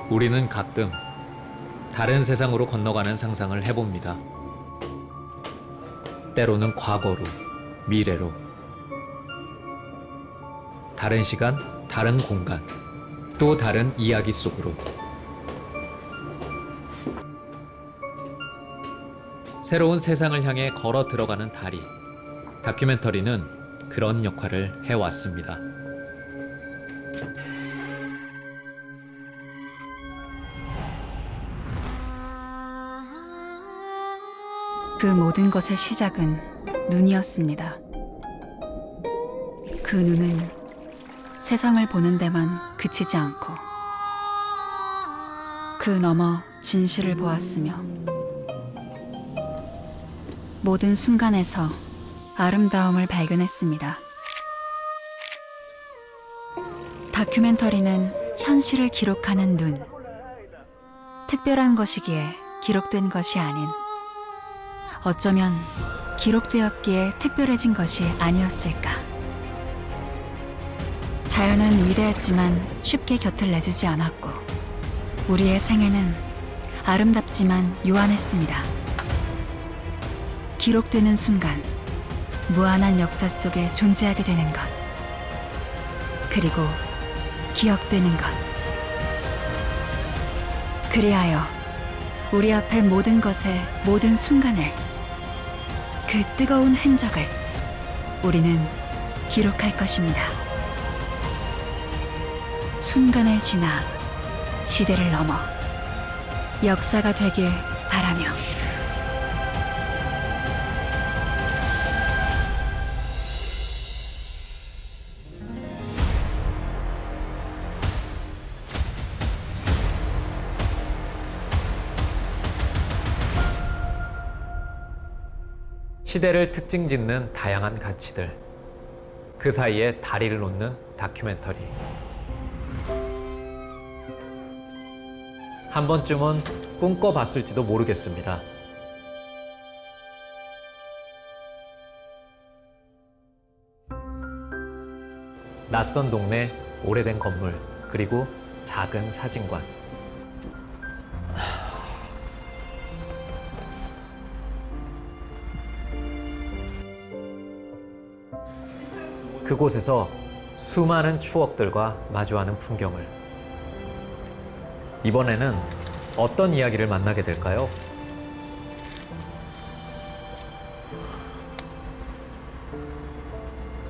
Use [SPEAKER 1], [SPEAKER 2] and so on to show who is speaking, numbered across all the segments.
[SPEAKER 1] 우리는 가끔 다른 세상으로 건너가는 상상을 해봅니다. 때로는 과거로, 미래로, 다른 시간, 다른 공간, 또 다른 이야기 속으로. 새로운 세상을 향해 걸어 들어가는 다리. 다큐멘터리는 그런 역할을 해왔습니다.
[SPEAKER 2] 그 모든 것의 시작은 눈이었습니다. 그 눈은 세상을 보는 데만 그치지 않고 그 너머 진실을 보았으며 모든 순간에서 아름다움을 발견했습니다. 다큐멘터리는 현실을 기록하는 눈. 특별한 것이기에 기록된 것이 아닌, 어쩌면 기록되었기에 특별해진 것이 아니었을까. 자연은 위대했지만 쉽게 곁을 내주지 않았고, 우리의 생애는 아름답지만 요한했습니다. 기록되는 순간, 무한한 역사 속에 존재하게 되는 것, 그리고 기억되는 것. 그리하여 우리 앞의 모든 것의 모든 순간을, 그 뜨거운 흔적을 우리는 기록할 것입니다. 순간을 지나 시대를 넘어 역사가 되길 바라며.
[SPEAKER 1] 시대를 특징 짓는 다양한 가치들. 그 사이에 다리를 놓는 다큐멘터리. 한 번쯤은 꿈꿔봤을지도 모르겠습니다. 낯선 동네, 오래된 건물, 그리고 작은 사진관. 그곳에서 수많은 추억들과 마주하는 풍경을. 이번에는 어떤 이야기를 만나게 될까요?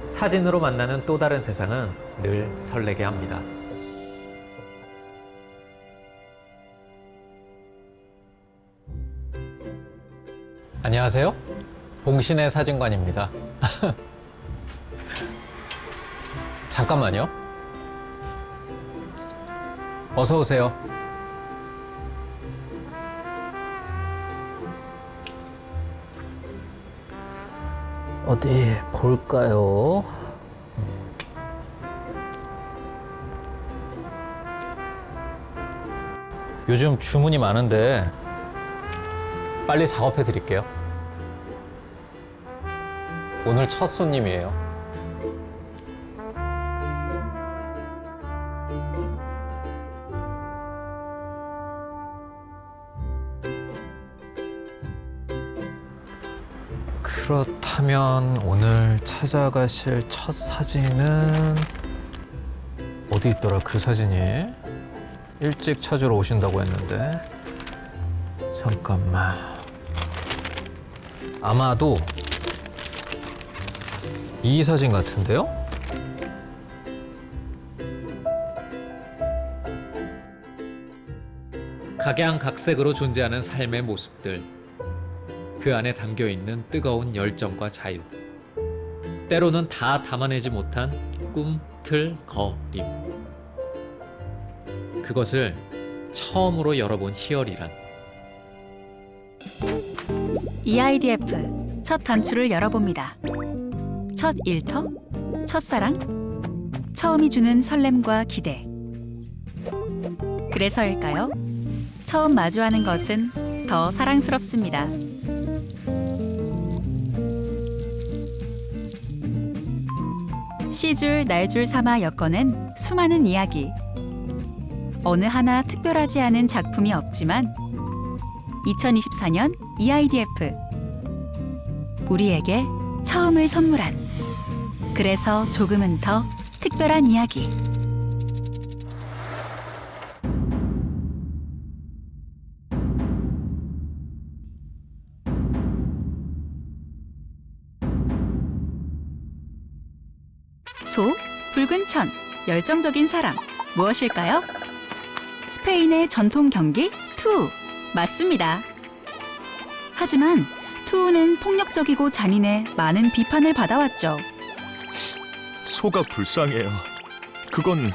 [SPEAKER 1] 사진으로 만나는 또 다른 세상은 늘 설레게 합니다. 안녕하세요. 봉신의 사진관입니다. 잠깐만요. 어서 오세요.
[SPEAKER 3] 어디 볼까요?
[SPEAKER 1] 요즘 주문이 많은데 빨리 작업해 드릴게요. 오늘 첫 손님이에요. 그렇다면 오늘 찾아가실 첫 사진은 어디 있더라, 그 사진이? 일찍 찾으러 오신다고 했는데. 잠깐만. 아마도 이 사진 같은데요? 각양각색으로 존재하는 삶의 모습들. 그 안에 담겨있는 뜨거운 열정과 자유. 때로는 다 담아내지 못한 꿈틀거림. 그것을 처음으로 열어본 희열이란.
[SPEAKER 2] EIDF 첫 단추를 열어봅니다. 첫 일터, 첫사랑, 처음이 주는 설렘과 기대. 그래서일까요? 처음 마주하는 것은 더 사랑스럽습니다. 시줄 날줄 삼아 엮어낸 수많은 이야기. 어느 하나 특별하지 않은 작품이 없지만 2024년 EIDF 우리에게 처음을 선물한 그래서 조금은 더 특별한 이야기. 소, 붉은 천, 열정적인 사람 무엇일까요? 스페인의 전통 경기 투우 맞습니다. 하지만 투우는 폭력적이고 잔인해 많은 비판을 받아왔죠.
[SPEAKER 3] 소가 불쌍해요. 그건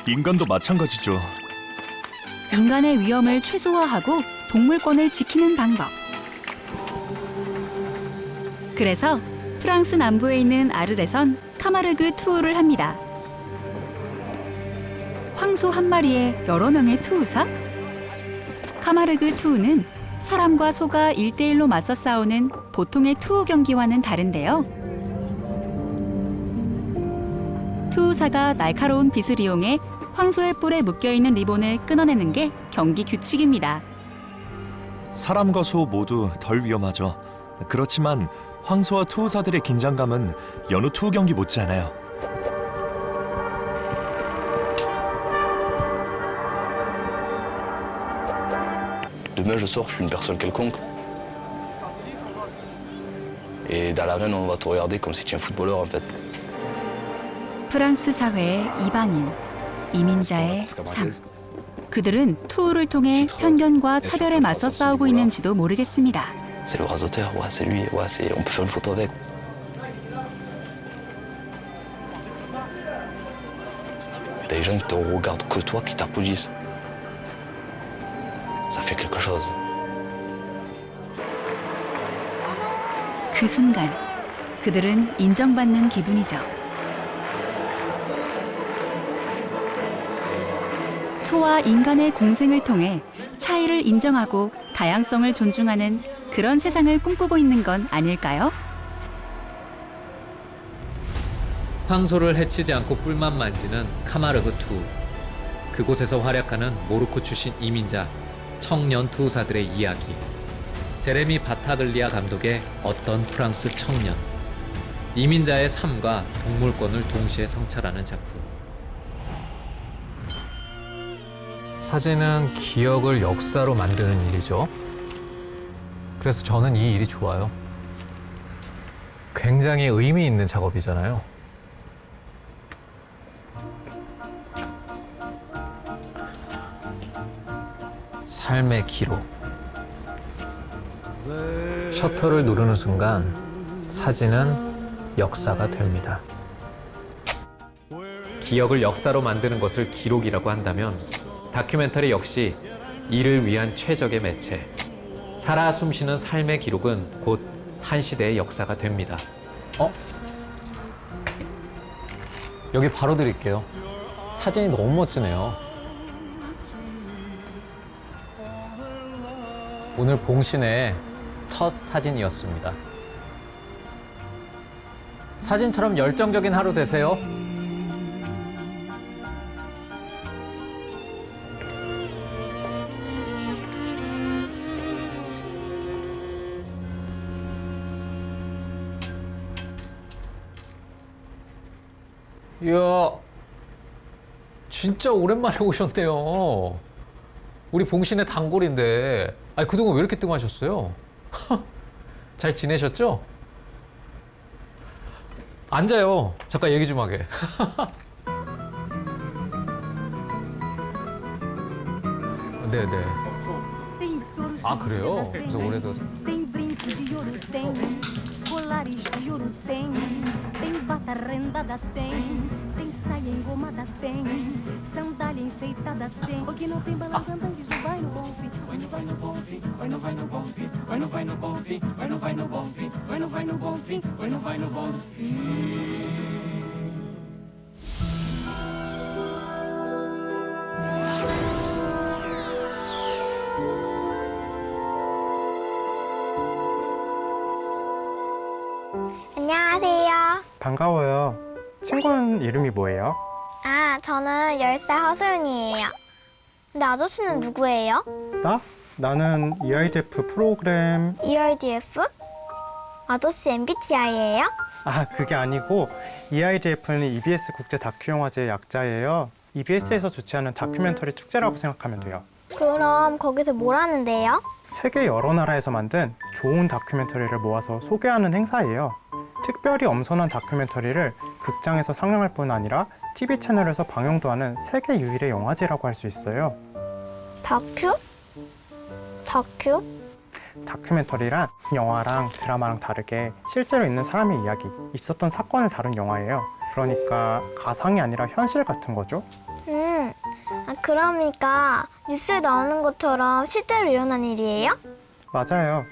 [SPEAKER 3] 인간도 마찬가지죠.
[SPEAKER 2] 인간의 위험을 최소화하고 동물권을 지키는 방법. 그래서 프랑스 남부에 있는 아르레선 카마르그 투우를 합니다. 황소 한 마리에 여러 명의 투우사? 카마르그 투우는 사람과 소가 1대1로 맞서 싸우는 보통의 투우 경기와는 다른데요. 투우사가 날카로운 빗을 이용해 황소의 뿔에 묶여있는 리본을 끊어내는 게 경기 규칙입니다.
[SPEAKER 3] 사람과 소 모두 덜 위험하죠. 그렇지만 황소와 투우사들의 긴장감은 여느 투우 경기 못지않아요.
[SPEAKER 4] Demain, je sors, je suis une personne quelconque. Et dans l'arène, on va te regarder comme si tu es un footballeur, en fait.
[SPEAKER 2] 프랑스 사회의 이방인, 이민자의 삶. 그들은 투우를 통해 편견과 차별에 맞서 싸우고 있는지도 모르겠습니다.
[SPEAKER 4] C'est le rasoteur, ouais, c'est lui, ouais, on peut faire une photo avec. T'as des gens qui te regardent que toi, qui t'applaudissent. Ça fait quelque chose.
[SPEAKER 2] 그 순간 그들은 인정받는 기분이죠. 소와 인간의 공생을 통해 차이를 인정하고 다양성을 존중하는 그런 세상을 꿈꾸고 있는 건 아닐까요?
[SPEAKER 1] 황소를 해치지 않고 뿔만 만지는 카마르그 투. 그곳에서 활약하는 모로코 출신 이민자 청년 투우사들의 이야기. 제레미 바타글리아 감독의 어떤 프랑스 청년. 이민자의 삶과 동물권을 동시에 성찰하는 작품. 사진은 기억을 역사로 만드는 일이죠. 그래서 저는 이 일이 좋아요. 굉장히 의미 있는 작업이잖아요. 삶의 기록. 셔터를 누르는 순간 사진은 역사가 됩니다. 기억을 역사로 만드는 것을 기록이라고 한다면 다큐멘터리 역시 이를 위한 최적의 매체. 살아 숨쉬는 삶의 기록은 곧 한 시대의 역사가 됩니다. 여기 바로 드릴게요. 사진이 너무 멋지네요. 오늘 봉신의 첫 사진이었습니다. 사진처럼 열정적인 하루 되세요. 이야, 진짜 오랜만에 오셨네요. 우리 봉신의 단골인데, 아니 그동안 왜 이렇게 뜸하셨어요? 잘 지내셨죠? 앉아요. 잠깐 얘기 좀 하게. 네네. 아 그래요? 그래서 올해도
[SPEAKER 5] Tem brinco de ouro, tem colares de ouro, tem bata rendada, tem saia engomada, tem sandália enfeitada, tem. O que não tem balançando antes do vai no bom fim, vai no bom fim, vai no bom fim, vai no bom fim, vai no bom fim, vai no bom fim, vai no bom fim.
[SPEAKER 6] 안녕하세요.
[SPEAKER 7] 반가워요. 친구는 이름이 뭐예요?
[SPEAKER 6] 저는 10살 허소윤이에요. 10살 근데 아저씨는 누구예요?
[SPEAKER 7] 나는 EIDF 프로그램...
[SPEAKER 6] EIDF? 아저씨 MBTI예요?
[SPEAKER 7] 아, 그게 아니고 EIDF는 EBS 국제 다큐영화제의 약자예요. EBS에서 주최하는 다큐멘터리 축제라고 생각하면 돼요.
[SPEAKER 6] 그럼 거기서 뭘 하는데요?
[SPEAKER 7] 세계 여러 나라에서 만든 좋은 다큐멘터리를 모아서 소개하는 행사예요. 특별히 엄선한 다큐멘터리를 극장에서 상영할 뿐 아니라 TV 채널에서 방영도 하는 세계 유일의 영화제라고 할 수 있어요.
[SPEAKER 6] 다큐?
[SPEAKER 7] 다큐멘터리란 영화랑 드라마랑 다르게 실제로 있는 사람의 이야기, 있었던 사건을 다룬 영화예요. 그러니까 가상이 아니라 현실 같은 거죠.
[SPEAKER 6] 그러니까 뉴스에 나오는 것처럼 실제로 일어난 일이에요?
[SPEAKER 7] 맞아요.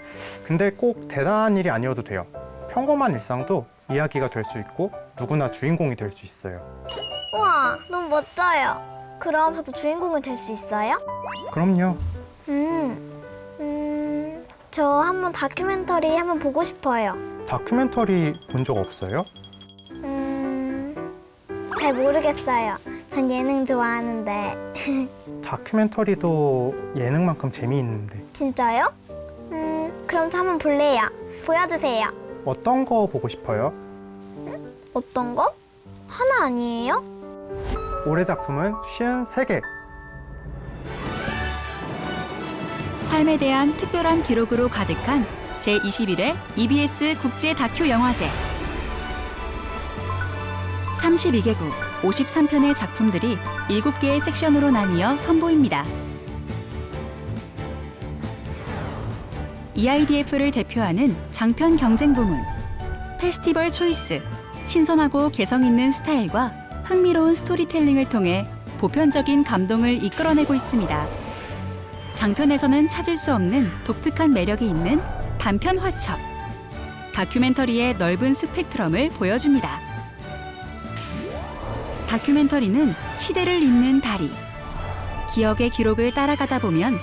[SPEAKER 7] 근데 꼭 대단한 일이 아니어도 돼요. 평범한 일상도 이야기가 될 수 있고 누구나 주인공이 될 수 있어요.
[SPEAKER 6] 우와, 너무 멋져요. 그럼 저도 주인공이 될 수 있어요?
[SPEAKER 7] 그럼요.
[SPEAKER 6] 저 한번 다큐멘터리 한번 보고 싶어요.
[SPEAKER 7] 다큐멘터리 본 적 없어요?
[SPEAKER 6] 잘 모르겠어요. 전 예능 좋아하는데.
[SPEAKER 7] 다큐멘터리도 예능만큼 재미있는데
[SPEAKER 6] 진짜요? 그럼 저 한번 볼래요. 보여주세요.
[SPEAKER 7] 어떤 거 보고 싶어요?
[SPEAKER 6] 어떤 거? 하나 아니에요?
[SPEAKER 7] 올해 작품은 53개.
[SPEAKER 2] 삶에 대한 특별한 기록으로 가득한 제21회 EBS 국제 다큐 영화제. 32개국 53편의 작품들이 7개의 섹션으로 나뉘어 선보입니다. EIDF를 대표하는 장편 경쟁 부문, 페스티벌 초이스, 신선하고 개성 있는 스타일과 흥미로운 스토리텔링을 통해 보편적인 감동을 이끌어내고 있습니다. 장편에서는 찾을 수 없는 독특한 매력이 있는 단편 화첩, 다큐멘터리의 넓은 스펙트럼을 보여줍니다. 다큐멘터리는 시대를 잇는 다리. 기억의 기록을 따라가다 보면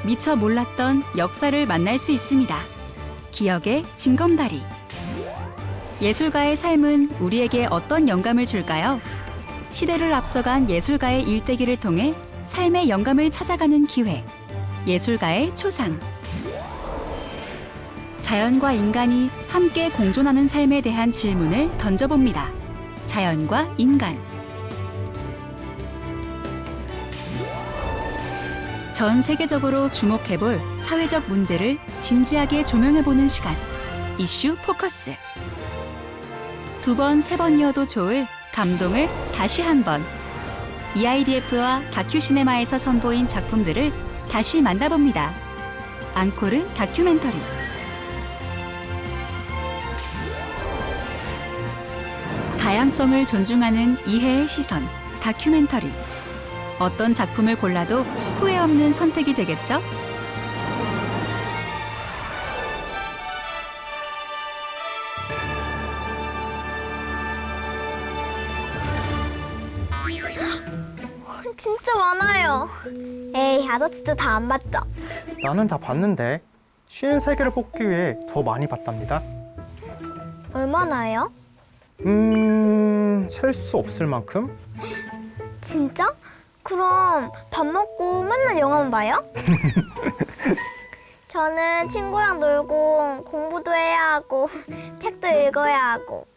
[SPEAKER 2] 미처 몰랐던 역사를 만날 수 있습니다. 기억의 징검다리. 예술가의 삶은 우리에게 어떤 영감을 줄까요? 시대를 앞서간 예술가의 일대기를 통해 삶의 영감을 찾아가는 기회. 예술가의 초상. 자연과 인간이 함께 공존하는 삶에 대한 질문을 던져봅니다. 자연과 인간. 전 세계적으로 주목해볼 사회적 문제를 진지하게 조명해보는 시간. 이슈 포커스. 2번, 3번이어도 좋을 감동을 다시 한번. EIDF와 다큐시네마에서 선보인 작품들을 다시 만나봅니다. 앙코르 다큐멘터리. 다양성을 존중하는 이해의 시선, 다큐멘터리. 어떤 작품을 골라도 후회 없는 선택이 되겠죠?
[SPEAKER 6] 진짜 많아요. 에이, 아저씨도 다 안 봤죠?
[SPEAKER 7] 나는 다 봤는데 53개를 뽑기 위해 더 많이 봤답니다.
[SPEAKER 6] 얼마나요?
[SPEAKER 7] 셀 수 없을 만큼?
[SPEAKER 6] 진짜? 그럼 밥 먹고 맨날 영화만 봐요? 저는 친구랑 놀고 공부도 해야 하고 책도 읽어야 하고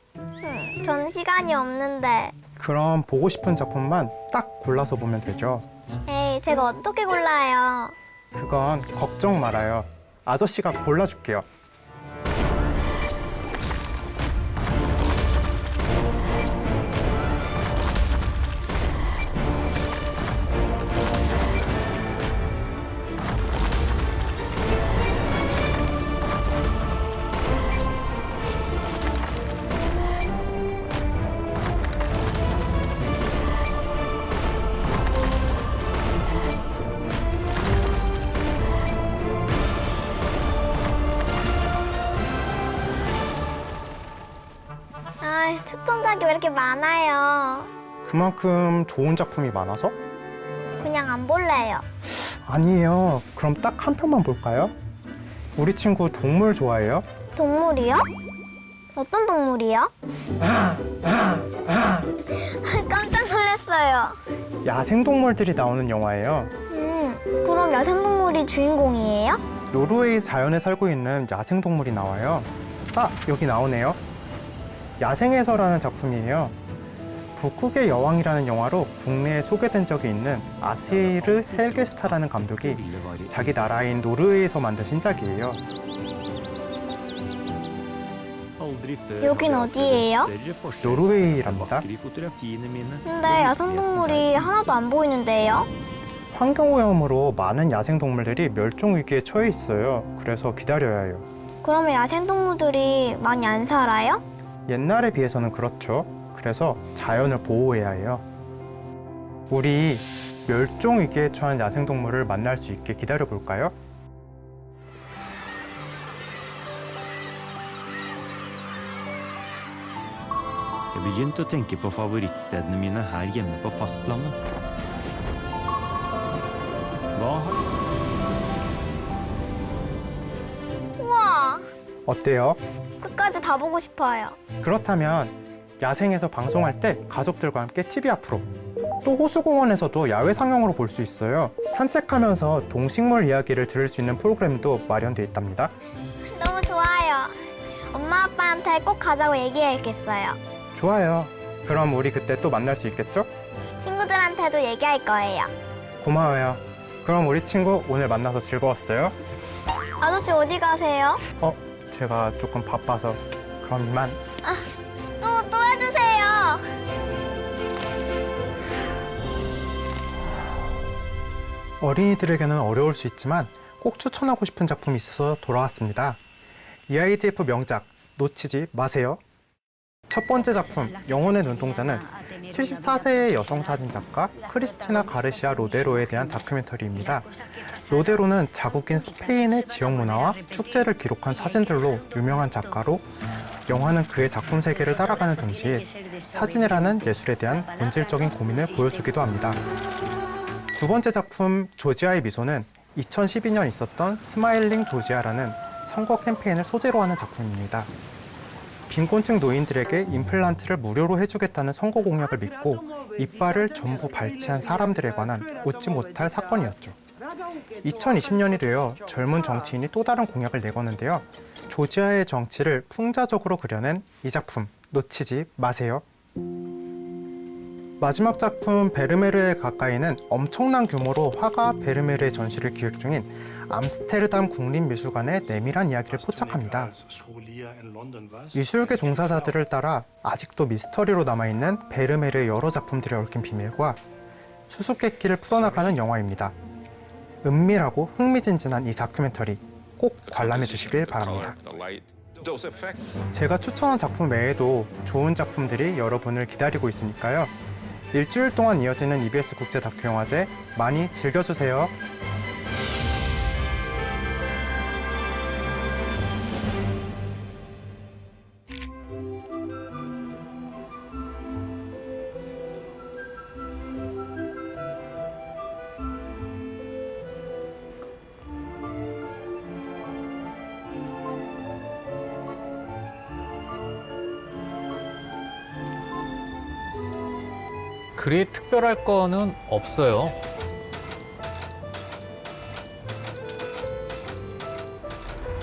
[SPEAKER 6] 저는 시간이 없는데.
[SPEAKER 7] 그럼 보고 싶은 작품만 딱 골라서 보면 되죠.
[SPEAKER 6] 에이, 제가 어떻게 골라요?
[SPEAKER 7] 그건 걱정 말아요. 아저씨가 골라줄게요.
[SPEAKER 6] 아, 초점작이 왜 이렇게 많아요?
[SPEAKER 7] 그만큼 좋은 작품이 많아서?
[SPEAKER 6] 그냥 안 볼래요.
[SPEAKER 7] 아니에요. 그럼 딱 한 편만 볼까요? 우리 친구 동물 좋아해요?
[SPEAKER 6] 동물이요? 어떤 동물이요? 깜짝 놀랐어요.
[SPEAKER 7] 야생동물들이 나오는 영화예요.
[SPEAKER 6] 그럼 야생동물이 주인공이에요?
[SPEAKER 7] 노르웨이 자연에 살고 있는 야생동물이 나와요. 아, 여기 나오네요. 야생에서라는 작품이에요. 북극의 여왕이라는 영화로 국내에 소개된 적이 있는 아세이르 헬게스타라는 감독이 자기 나라인 노르웨이에서 만든 신작이에요.
[SPEAKER 6] 여긴 어디예요?
[SPEAKER 7] 노르웨이랍니다.
[SPEAKER 6] 근데 야생동물이 하나도 안 보이는데요?
[SPEAKER 7] 환경오염으로 많은 야생동물들이 멸종위기에 처해 있어요. 그래서 기다려야 해요.
[SPEAKER 6] 그러면 야생동물들이 많이 안 살아요?
[SPEAKER 7] 옛날에 비해서는 그렇죠. 그래서 자연을 보호해야 해요. 우리 멸종위기에 처한 야생동물을 만날 수 있게 기다려볼까요?
[SPEAKER 8] Jeg begynte å tenke på favorittstedene mine her hjemme på fastlandet. Hva har
[SPEAKER 6] 우와,
[SPEAKER 7] 어때요?
[SPEAKER 6] 끝까지 다 보고 싶어요.
[SPEAKER 7] 그렇다면 야생에서 방송할 때 가족들과 함께 TV 앞으로, 또 호수공원에서도 야외 상영으로 볼 수 있어요. 산책하면서 동식물 이야기를 들을 수 있는 프로그램도 마련되어 있답니다.
[SPEAKER 6] 너무 좋아요. 엄마 아빠한테 꼭 가자고 얘기해야겠어요.
[SPEAKER 7] 좋아요. 그럼 우리 그때 또 만날 수 있겠죠?
[SPEAKER 6] 친구들한테도 얘기할 거예요.
[SPEAKER 7] 고마워요. 그럼 우리 친구 오늘 만나서 즐거웠어요?
[SPEAKER 6] 아저씨 어디 가세요?
[SPEAKER 7] 제가 조금 바빠서 그럼 이만.
[SPEAKER 6] 또 해주세요.
[SPEAKER 7] 어린이들에게는 어려울 수 있지만 꼭 추천하고 싶은 작품이 있어서 돌아왔습니다. EIDF 명작 놓치지 마세요. 첫 번째 작품 영혼의 눈동자는 74세의 여성 사진작가 크리스티나 가르시아 로데로에 대한 다큐멘터리입니다. 로데로는 자국인 스페인의 지역 문화와 축제를 기록한 사진들로 유명한 작가로, 영화는 그의 작품 세계를 따라가는 동시에 사진이라는 예술에 대한 본질적인 고민을 보여주기도 합니다. 두 번째 작품 조지아의 미소는 2012년 있었던 스마일링 조지아라는 선거 캠페인을 소재로 하는 작품입니다. 빈곤층 노인들에게 임플란트를 무료로 해주겠다는 선거 공약을 믿고 이빨을 전부 발치한 사람들에 관한 웃지 못할 사건이었죠. 2020년이 되어 젊은 정치인이 또 다른 공약을 내거는데요. 조지아의 정치를 풍자적으로 그려낸 이 작품 놓치지 마세요. 마지막 작품 베르메르에 가까이는 엄청난 규모로 화가 베르메르의 전시를 기획 중인 암스테르담 국립미술관의 내밀한 이야기를 포착합니다. 미술계 종사자들을 따라 아직도 미스터리로 남아있는 베르메르의 여러 작품들에 얽힌 비밀과 수수께끼를 풀어나가는 영화입니다. 은밀하고 흥미진진한 이 다큐멘터리 꼭 관람해 주시길 바랍니다. 제가 추천한 작품 외에도 좋은 작품들이 여러분을 기다리고 있으니까요. 일주일 동안 이어지는 EBS 국제 다큐 영화제 많이 즐겨주세요.
[SPEAKER 1] 그리 특별할 거는 없어요.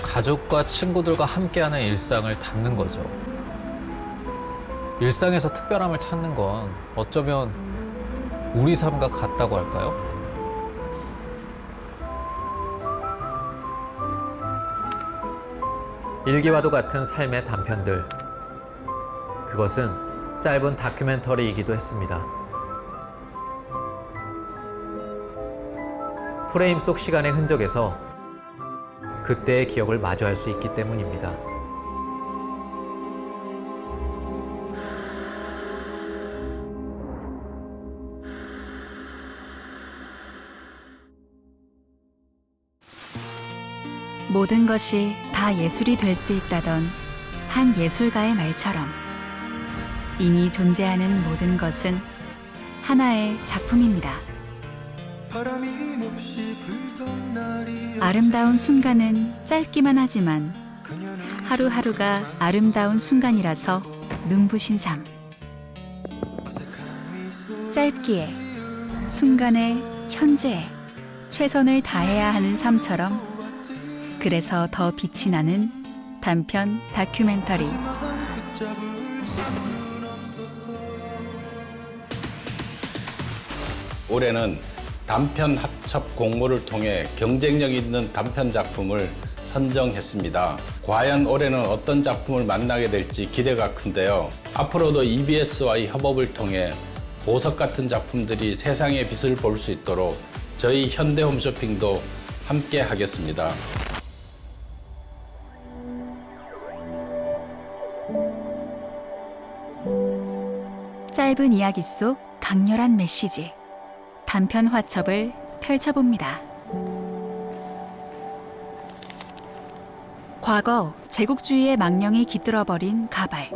[SPEAKER 1] 가족과 친구들과 함께하는 일상을 담는 거죠. 일상에서 특별함을 찾는 건 어쩌면 우리 삶과 같다고 할까요? 일기와도 같은 삶의 단편들. 그것은 짧은 다큐멘터리이기도 했습니다. 프레임 속 시간의 흔적에서 그때의 기억을 마주할 수 있기 때문입니다.
[SPEAKER 2] 모든 것이 다 예술이 될 수 있다던 한 예술가의 말처럼 이미 존재하는 모든 것은 하나의 작품입니다. 아름다운 순간은 짧기만 하지만 하루하루가 아름다운 순간이라서 눈부신 삶. 짧기에, 순간에, 현재에 최선을 다해야 하는 삶처럼 그래서 더 빛이 나는 단편 다큐멘터리.
[SPEAKER 9] 올해는 단편 합첩 공모를 통해 경쟁력 있는 단편 작품을 선정했습니다. 과연 올해는 어떤 작품을 만나게 될지 기대가 큰데요. 앞으로도 EBS와의 협업을 통해 보석 같은 작품들이 세상의 빛을 볼 수 있도록 저희 현대홈쇼핑도 함께 하겠습니다.
[SPEAKER 2] 짧은 이야기 속 강렬한 메시지. 단편 화첩을 펼쳐봅니다. 과거 제국주의의 망령이 깃들어버린 가발.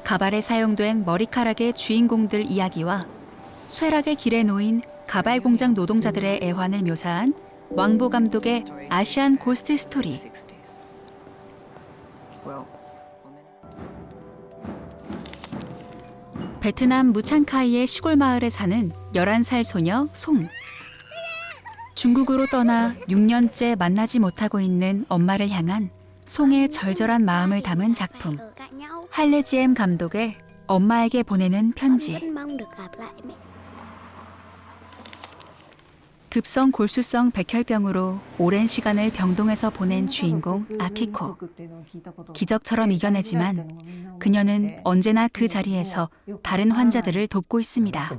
[SPEAKER 2] 가발에 사용된 머리카락의 주인공들 이야기와 쇠락의 길에 놓인 가발 공장 노동자들의 애환을 묘사한 왕보 감독의 아시안 고스트 스토리. 베트남 무찬카이의 시골 마을에 사는 11살 소녀 송. 중국으로 떠나 6년째 만나지 못하고 있는 엄마를 향한 송의 절절한 마음을 담은 작품. 할레지엠 감독의 엄마에게 보내는 편지. 급성 골수성 백혈병으로 오랜 시간을 병동에서 보낸 주인공 아키코. 기적처럼 이겨내지만 그녀는 언제나 그 자리에서 다른 환자들을 돕고 있습니다.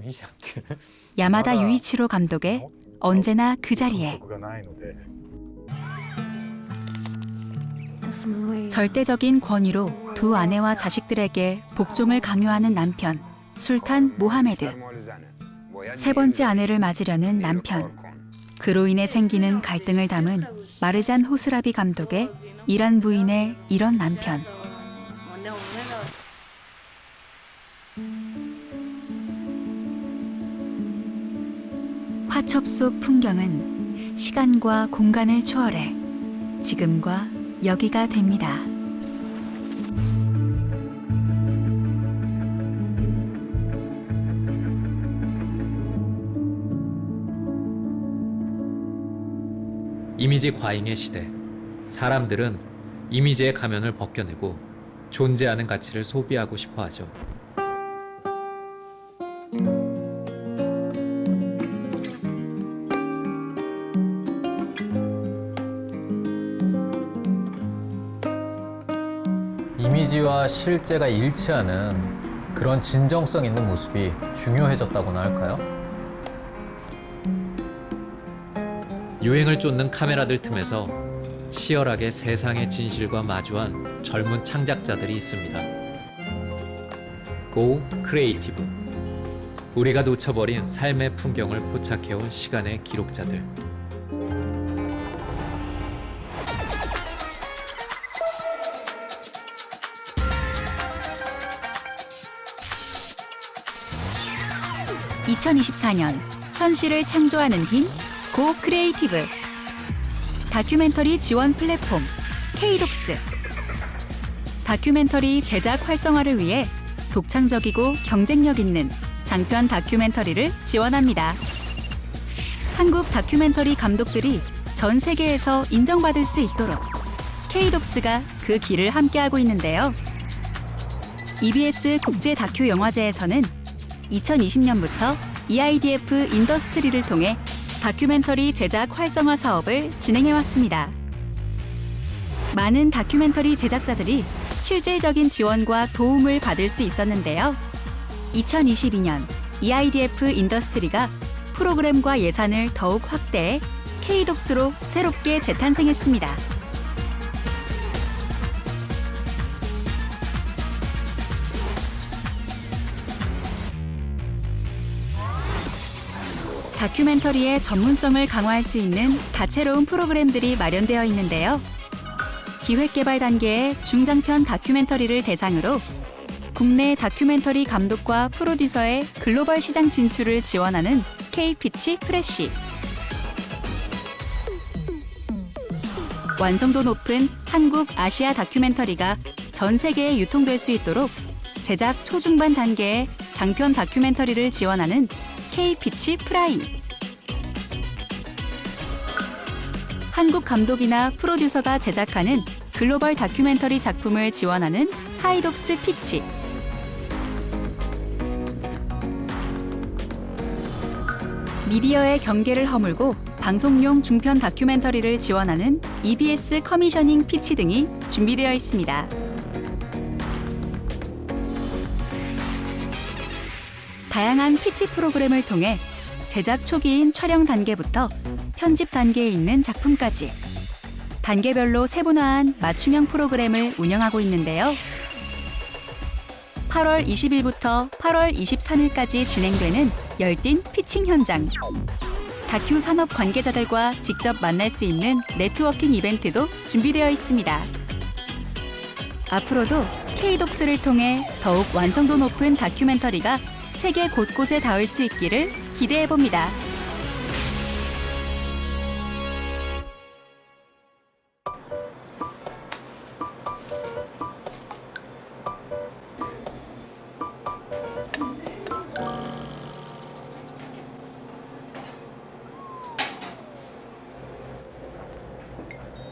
[SPEAKER 2] 야마다 유이치로 감독의 언제나 그 자리에. 절대적인 권위로 두 아내와 자식들에게 복종을 강요하는 남편 술탄 모하메드. 세 번째 아내를 맞으려는 남편. 그로 인해 생기는 갈등을 담은 마르잔 호스라비 감독의 이란 부인의 이런 남편. 화첩 속 풍경은 시간과 공간을 초월해 지금과 여기가 됩니다.
[SPEAKER 1] 이미지 과잉의 시대. 사람들은 이미지의 가면을 벗겨내고 존재하는 가치를 소비하고 싶어 하죠. 이미지와 실제가 일치하는 그런 진정성 있는 모습이 중요해졌다고나 할까요? 유행을 쫓는 카메라들 틈에서 치열하게 세상의 진실과 마주한 젊은 창작자들이 있습니다. Go Creative. 우리가 놓쳐버린 삶의 풍경을 포착해온 시간의 기록자들.
[SPEAKER 2] (2024년) 현실을 창조하는 힘 고 크리에이티브. 다큐멘터리 지원 플랫폼 K독스. 다큐멘터리 제작 활성화를 위해 독창적이고 경쟁력 있는 장편 다큐멘터리를 지원합니다. 한국 다큐멘터리 감독들이 전 세계에서 인정받을 수 있도록 K독스가 그 길을 함께하고 있는데요. EBS 국제 다큐 영화제에서는 2020년부터 EIDF 인더스트리를 통해 다큐멘터리 제작 활성화 사업을 진행해왔습니다. 많은 다큐멘터리 제작자들이 실질적인 지원과 도움을 받을 수 있었는데요. 2022년 EIDF 인더스트리가 프로그램과 예산을 더욱 확대해 K독스로 새롭게 재탄생했습니다. 다큐멘터리의 전문성을 강화할 수 있는 다채로운 프로그램들이 마련되어 있는데요. 기획개발 단계의 중장편 다큐멘터리를 대상으로 국내 다큐멘터리 감독과 프로듀서의 글로벌 시장 진출을 지원하는 K-피치 프레시. 완성도 높은 한국 아시아 다큐멘터리가 전 세계에 유통될 수 있도록 제작 초중반 단계의 장편 다큐멘터리를 지원하는 K-피치 프라임. 한국 감독이나 프로듀서가 제작하는 글로벌 다큐멘터리 작품을 지원하는 하이독스 피치. 미디어의 경계를 허물고 방송용 중편 다큐멘터리를 지원하는 EBS 커미셔닝 피치 등이 준비되어 있습니다. 다양한 피치 프로그램을 통해 제작 초기인 촬영 단계부터 편집 단계에 있는 작품까지 단계별로 세분화한 맞춤형 프로그램을 운영하고 있는데요. 8월 20일부터 8월 23일까지 진행되는 열띤 피칭 현장. 다큐 산업 관계자들과 직접 만날 수 있는 네트워킹 이벤트도 준비되어 있습니다. 앞으로도 K-독스를 통해 더욱 완성도 높은 다큐멘터리가 세계 곳곳에 닿을 수 있기를 기대해 봅니다.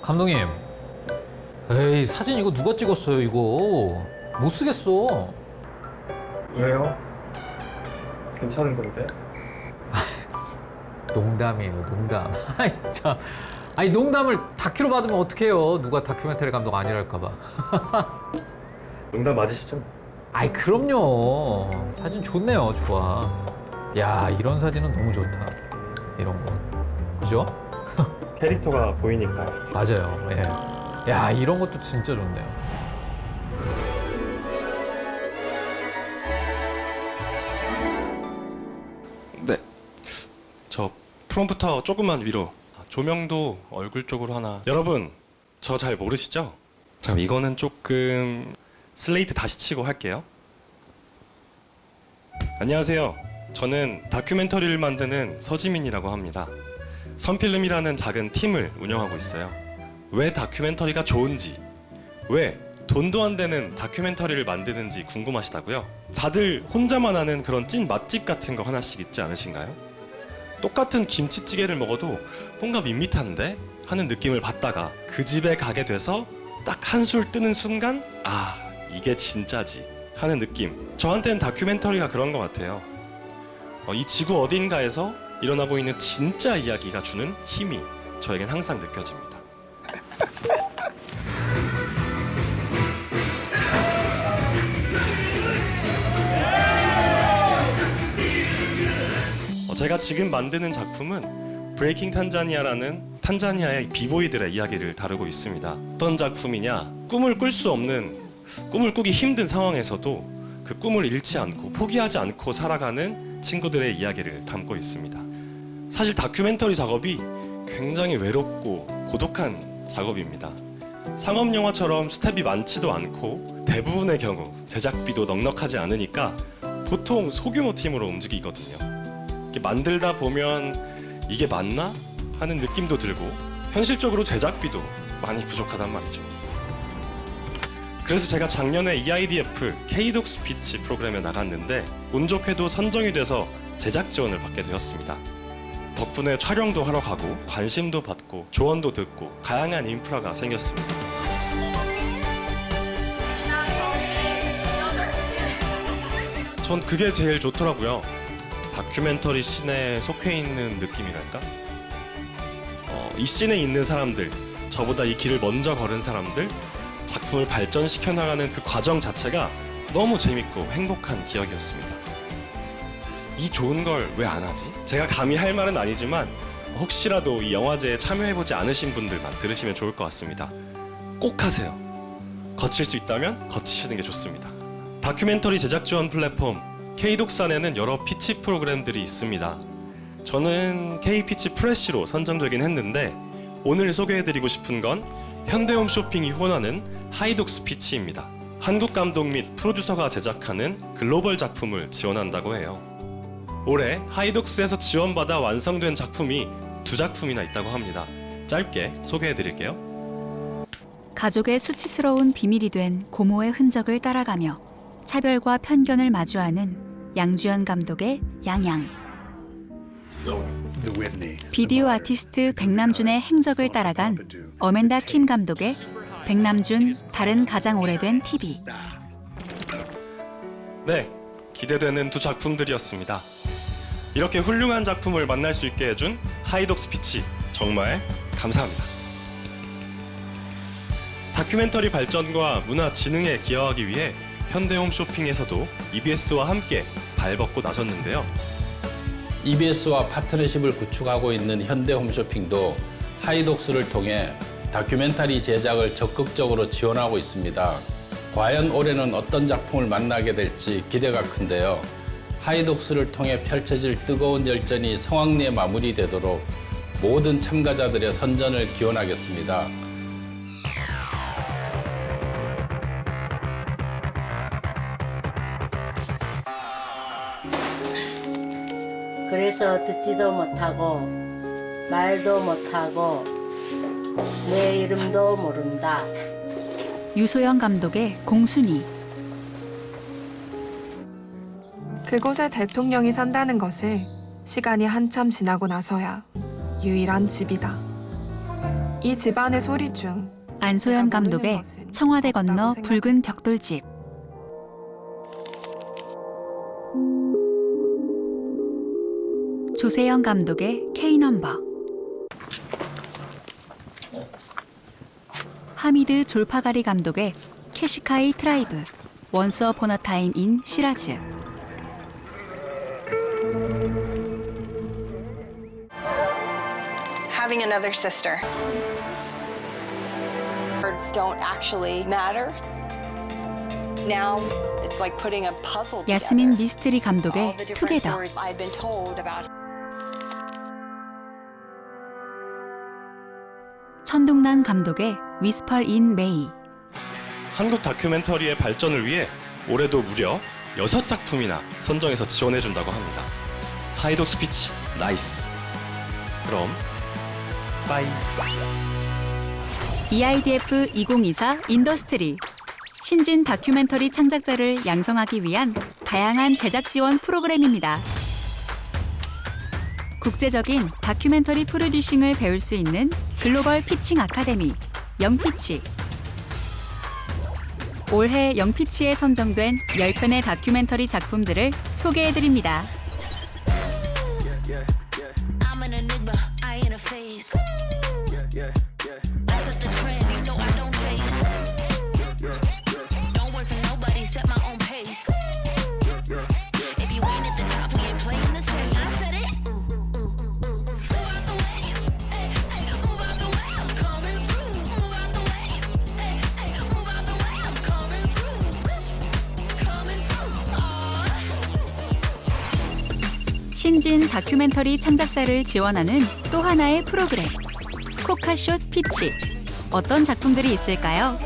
[SPEAKER 1] 감독님, 에이 사진 이거 누가 찍었어요 이거? 못 쓰겠어.
[SPEAKER 10] 왜요? 괜찮은 건데?
[SPEAKER 1] 농담이에요, 농담. 아이 참, 아니 농담을 다큐로 받으면 어떡해요? 누가 다큐멘터리 감독 아니랄까봐.
[SPEAKER 10] 농담 맞으시죠?
[SPEAKER 1] 아이 그럼요. 사진 좋네요, 좋아. 야 이런 사진은 너무 좋다. 이런 거, 그죠?
[SPEAKER 10] 캐릭터가 보이니까요.
[SPEAKER 1] 맞아요. 예. 야 이런 것도 진짜 좋네요.
[SPEAKER 11] 네, 저 프롬부터 조금만 위로. 조명도 얼굴 쪽으로 하나. 여러분, 저 잘 모르시죠? 자, 이거는 조금 슬레이트 다시 치고 할게요. 안녕하세요. 저는 다큐멘터리를 만드는 서지민이라고 합니다. 선필름이라는 작은 팀을 운영하고 있어요. 왜 다큐멘터리가 좋은지, 왜 돈도 안 되는 다큐멘터리를 만드는지 궁금하시다고요? 다들 혼자만 아는 그런 찐 맛집 같은 거 하나씩 있지 않으신가요? 똑같은 김치찌개를 먹어도 뭔가 밋밋한데? 하는 느낌을 받다가 그 집에 가게 돼서 딱 한술 뜨는 순간 아, 이게 진짜지 하는 느낌. 저한테는 다큐멘터리가 그런 것 같아요. 이 지구 어딘가에서 일어나고 있는 진짜 이야기가 주는 힘이 저에겐 항상 느껴집니다. 제가 지금 만드는 작품은 브레이킹 탄자니아라는 탄자니아의 비보이들의 이야기를 다루고 있습니다. 어떤 작품이냐? 꿈을 꿀 수 없는, 꿈을 꾸기 힘든 상황에서도 그 꿈을 잃지 않고 포기하지 않고 살아가는 친구들의 이야기를 담고 있습니다. 사실 다큐멘터리 작업이 굉장히 외롭고 고독한 작업입니다. 상업 영화처럼 스텝이 많지도 않고 대부분의 경우 제작비도 넉넉하지 않으니까 보통 소규모 팀으로 움직이거든요. 이렇게 만들다 보면 이게 맞나? 하는 느낌도 들고 현실적으로 제작비도 많이 부족하단 말이죠. 그래서 제가 작년에 EIDF K-독스 피치 프로그램에 나갔는데 운 좋게도 선정이 돼서 제작 지원을 받게 되었습니다. 덕분에 촬영도 하러 가고 관심도 받고 조언도 듣고 다양한 인프라가 생겼습니다. 전 그게 제일 좋더라고요. 다큐멘터리 씬에 속해 있는 느낌이랄까? 이 씬에 있는 사람들, 저보다 이 길을 먼저 걸은 사람들, 작품을 발전시켜 나가는 그 과정 자체가 너무 재밌고 행복한 기억이었습니다. 이 좋은 걸 왜 안 하지? 제가 감히 할 말은 아니지만 혹시라도 이 영화제에 참여해보지 않으신 분들만 들으시면 좋을 것 같습니다. 꼭 하세요. 거칠 수 있다면 거치시는 게 좋습니다. 다큐멘터리 제작 지원 플랫폼 K-독스 안에는 여러 피치 프로그램들이 있습니다. 저는 K-피치 프레쉬로 선정되긴 했는데 오늘 소개해드리고 싶은 건 현대홈 쇼핑이 후원하는 하이독스 피치입니다. 한국 감독 및 프로듀서가 제작하는 글로벌 작품을 지원한다고 해요. 올해 하이독스에서 지원받아 완성된 작품이 2작품이나 있다고 합니다. 짧게 소개해드릴게요.
[SPEAKER 2] 가족의 수치스러운 비밀이 된 고모의 흔적을 따라가며 차별과 편견을 마주하는 양주연 감독의 양양. 비디오 아티스트 백남준의 행적을 따라간 어맨다 킴 감독의 백남준 다른 가장 오래된 TV.
[SPEAKER 11] 네, 기대되는 두 작품들이었습니다. 이렇게 훌륭한 작품을 만날 수 있게 해준 하이독 스피치 정말 감사합니다. 다큐멘터리 발전과 문화 진흥에 기여하기 위해 현대홈쇼핑에서도 EBS와 함께 발벗고 나섰는데요.
[SPEAKER 9] EBS와 파트너십을 구축하고 있는 현대홈쇼핑도 하이독스를 통해 다큐멘터리 제작을 적극적으로 지원하고 있습니다. 과연 올해는 어떤 작품을 만나게 될지 기대가 큰데요. 하이독스를 통해 펼쳐질 뜨거운 열전이 성황리에 마무리되도록 모든 참가자들의 선전을 기원하겠습니다.
[SPEAKER 12] 그래서 듣지도 못하고 말도 못하고 내 이름도 모른다.
[SPEAKER 2] 유소영 감독의 공순이.
[SPEAKER 13] 그곳에 대통령이 산다는 것을 시간이 한참 지나고 나서야 유일한 집이다. 이 집안의 소리 중
[SPEAKER 2] 안소연 감독의 청와대 건너 붉은 벽돌집. 조세영 감독의 K넘버. 하미드 졸파가리 감독의 캐시카이 트라이브, 원스 어폰 어 타임 인 시라즈.
[SPEAKER 14] Having another sister. Words don't actually matter. Now it's like putting a puzzle together.
[SPEAKER 2] 야스민 미스트리 감독의
[SPEAKER 14] All the different
[SPEAKER 2] 투게더.
[SPEAKER 14] stories I'd been told about.
[SPEAKER 2] 천둥난 감독의 위스퍼 인 메이.
[SPEAKER 11] 한국 다큐멘터리의 발전을 위해 올해도 무려 6작품이나 선정해서 지원해준다고 합니다. 하이독 스피치 나이스. 그럼 빠이.
[SPEAKER 2] EIDF 2024 인더스트리. 신진 다큐멘터리 창작자를 양성하기 위한 다양한 제작 지원 프로그램입니다. 국제적인 다큐멘터리 프로듀싱을 배울 수 있는 글로벌 피칭 아카데미 영피치. 올해 영피치에 선정된 10편의 다큐멘터리 작품들을 소개해드립니다. 신진 다큐멘터리 창작자를 지원하는 또 하나의 프로그램, 코카숏 피치. 어떤 작품들이 있을까요?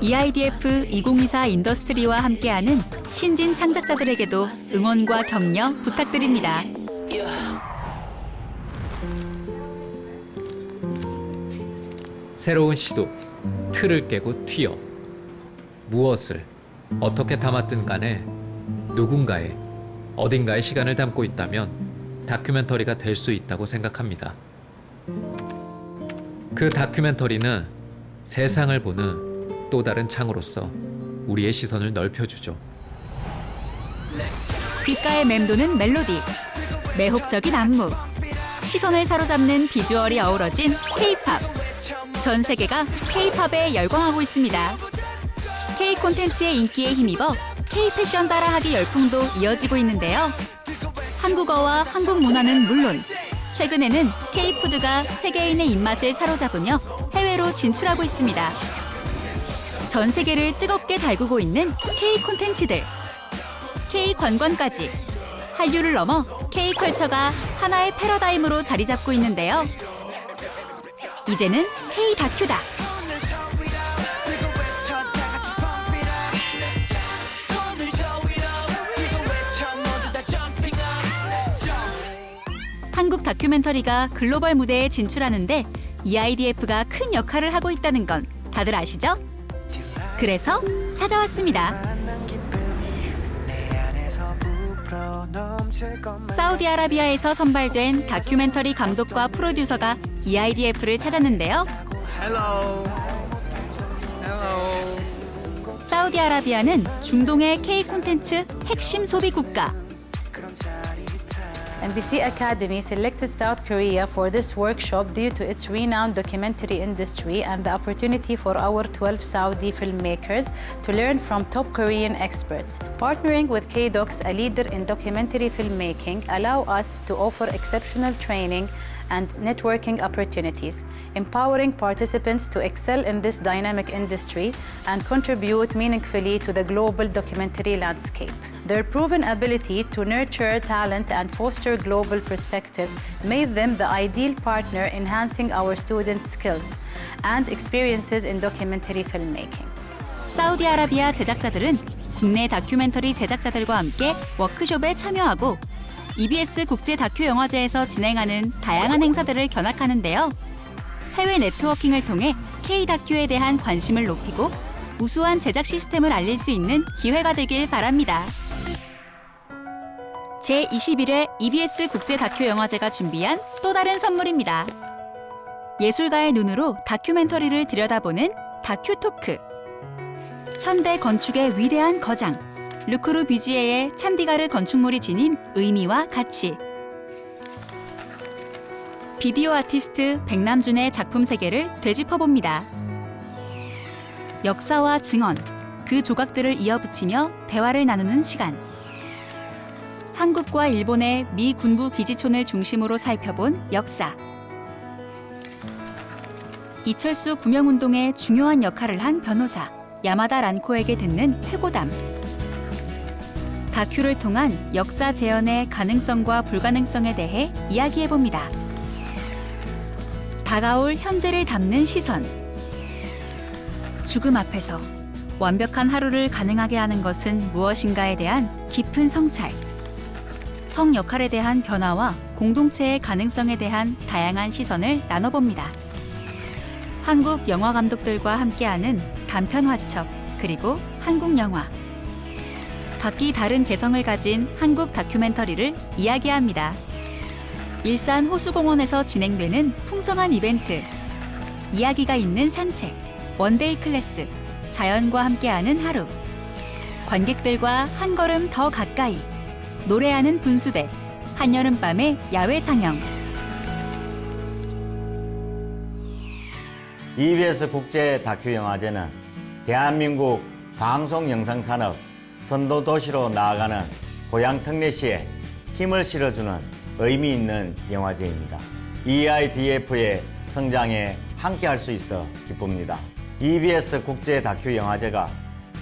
[SPEAKER 2] EIDF 2024 인더스트리와 함께하는 신진 창작자들에게도 응원과 격려 부탁드립니다.
[SPEAKER 1] 새로운 시도, 틀을 깨고 튀어. 무엇을 어떻게 담았든 간에 누군가의 어딘가의 시간을 담고 있다면 다큐멘터리가 될 수 있다고 생각합니다. 그 다큐멘터리는 세상을 보는 또 다른 창으로서 우리의 시선을 넓혀주죠.
[SPEAKER 2] 귓가에 맴도는 멜로디, 매혹적인 안무, 시선을 사로잡는 비주얼이 어우러진 K-팝. 전 세계가 K-팝에 열광하고 있습니다. K 콘텐츠의 인기에 힘입어 K-패션 따라하기 열풍도 이어지고 있는데요. 한국어와 한국 문화는 물론 최근에는 K-푸드가 세계인의 입맛을 사로잡으며 해외로 진출하고 있습니다. 전 세계를 뜨겁게 달구고 있는 K 콘텐츠들. K 관광까지. 한류를 넘어 K-컬처가 하나의 패러다임으로 자리 잡고 있는데요. 이제는 K-다큐다. 한국 다큐멘터리가 글로벌 무대에 진출하는데 EIDF가 큰 역할을 하고 있다는 건 다들 아시죠? 그래서 찾아왔습니다. 사우디아라비아에서 선발된 다큐멘터리 감독과 프로듀서가 EIDF를 찾았는데요. 사우디아라비아는 중동의 K 콘텐츠 핵심 소비 국가.
[SPEAKER 15] MBC Academy selected South Korea for this workshop due to its renowned documentary industry and the opportunity for our 12 Saudi filmmakers to learn from top Korean experts. Partnering with KDocs, a leader in documentary filmmaking, allow us to offer exceptional training and networking opportunities, empowering participants to excel in this dynamic industry and contribute meaningfully to the global documentary landscape. Their proven ability to nurture talent and foster global perspective made them the ideal partner enhancing our students' skills and experiences in documentary filmmaking.
[SPEAKER 2] 사우디아라비아 제작자들은 국내 다큐멘터리 제작자들과 함께 워크숍에 참여하고 EBS 국제 다큐 영화제에서 진행하는 다양한 행사들을 견학하는데요. 해외 네트워킹을 통해 K-다큐에 대한 관심을 높이고 우수한 제작 시스템을 알릴 수 있는 기회가 되길 바랍니다. 제21회 EBS 국제 다큐 영화제가 준비한 또 다른 선물입니다. 예술가의 눈으로 다큐멘터리를 들여다보는 다큐 토크. 현대 건축의 위대한 거장, 르크루 뷰지에의 찬디가르 건축물이 지닌 의미와 가치. 비디오 아티스트 백남준의 작품 세계를 되짚어봅니다. 역사와 증언, 그 조각들을 이어붙이며 대화를 나누는 시간. 한국과 일본의 미 군부 기지촌을 중심으로 살펴본 역사. 이철수 구명운동에 중요한 역할을 한 변호사 야마다 란코에게 듣는 회고담. 다큐를 통한 역사 재현의 가능성과 불가능성에 대해 이야기해봅니다. 다가올 현재를 담는 시선. 죽음 앞에서 완벽한 하루를 가능하게 하는 것은 무엇인가에 대한 깊은 성찰. 성 역할에 대한 변화와 공동체의 가능성에 대한 다양한 시선을 나눠봅니다. 한국 영화 감독들과 함께하는 단편 화첩, 그리고 한국 영화. 각기 다른 개성을 가진 한국 다큐멘터리를 이야기합니다. 일산 호수공원에서 진행되는 풍성한 이벤트, 이야기가 있는 산책, 원데이 클래스, 자연과 함께하는 하루, 관객들과 한 걸음 더 가까이, 노래하는 분수대, 한여름밤의 야외 상영.
[SPEAKER 16] EBS 국제 다큐 영화제는 대한민국 방송 영상 산업 선도 도시로 나아가는 고향 특례시에 힘을 실어주는 의미 있는 영화제입니다. EIDF의 성장에 함께할 수 있어 기쁩니다. EBS 국제 다큐 영화제가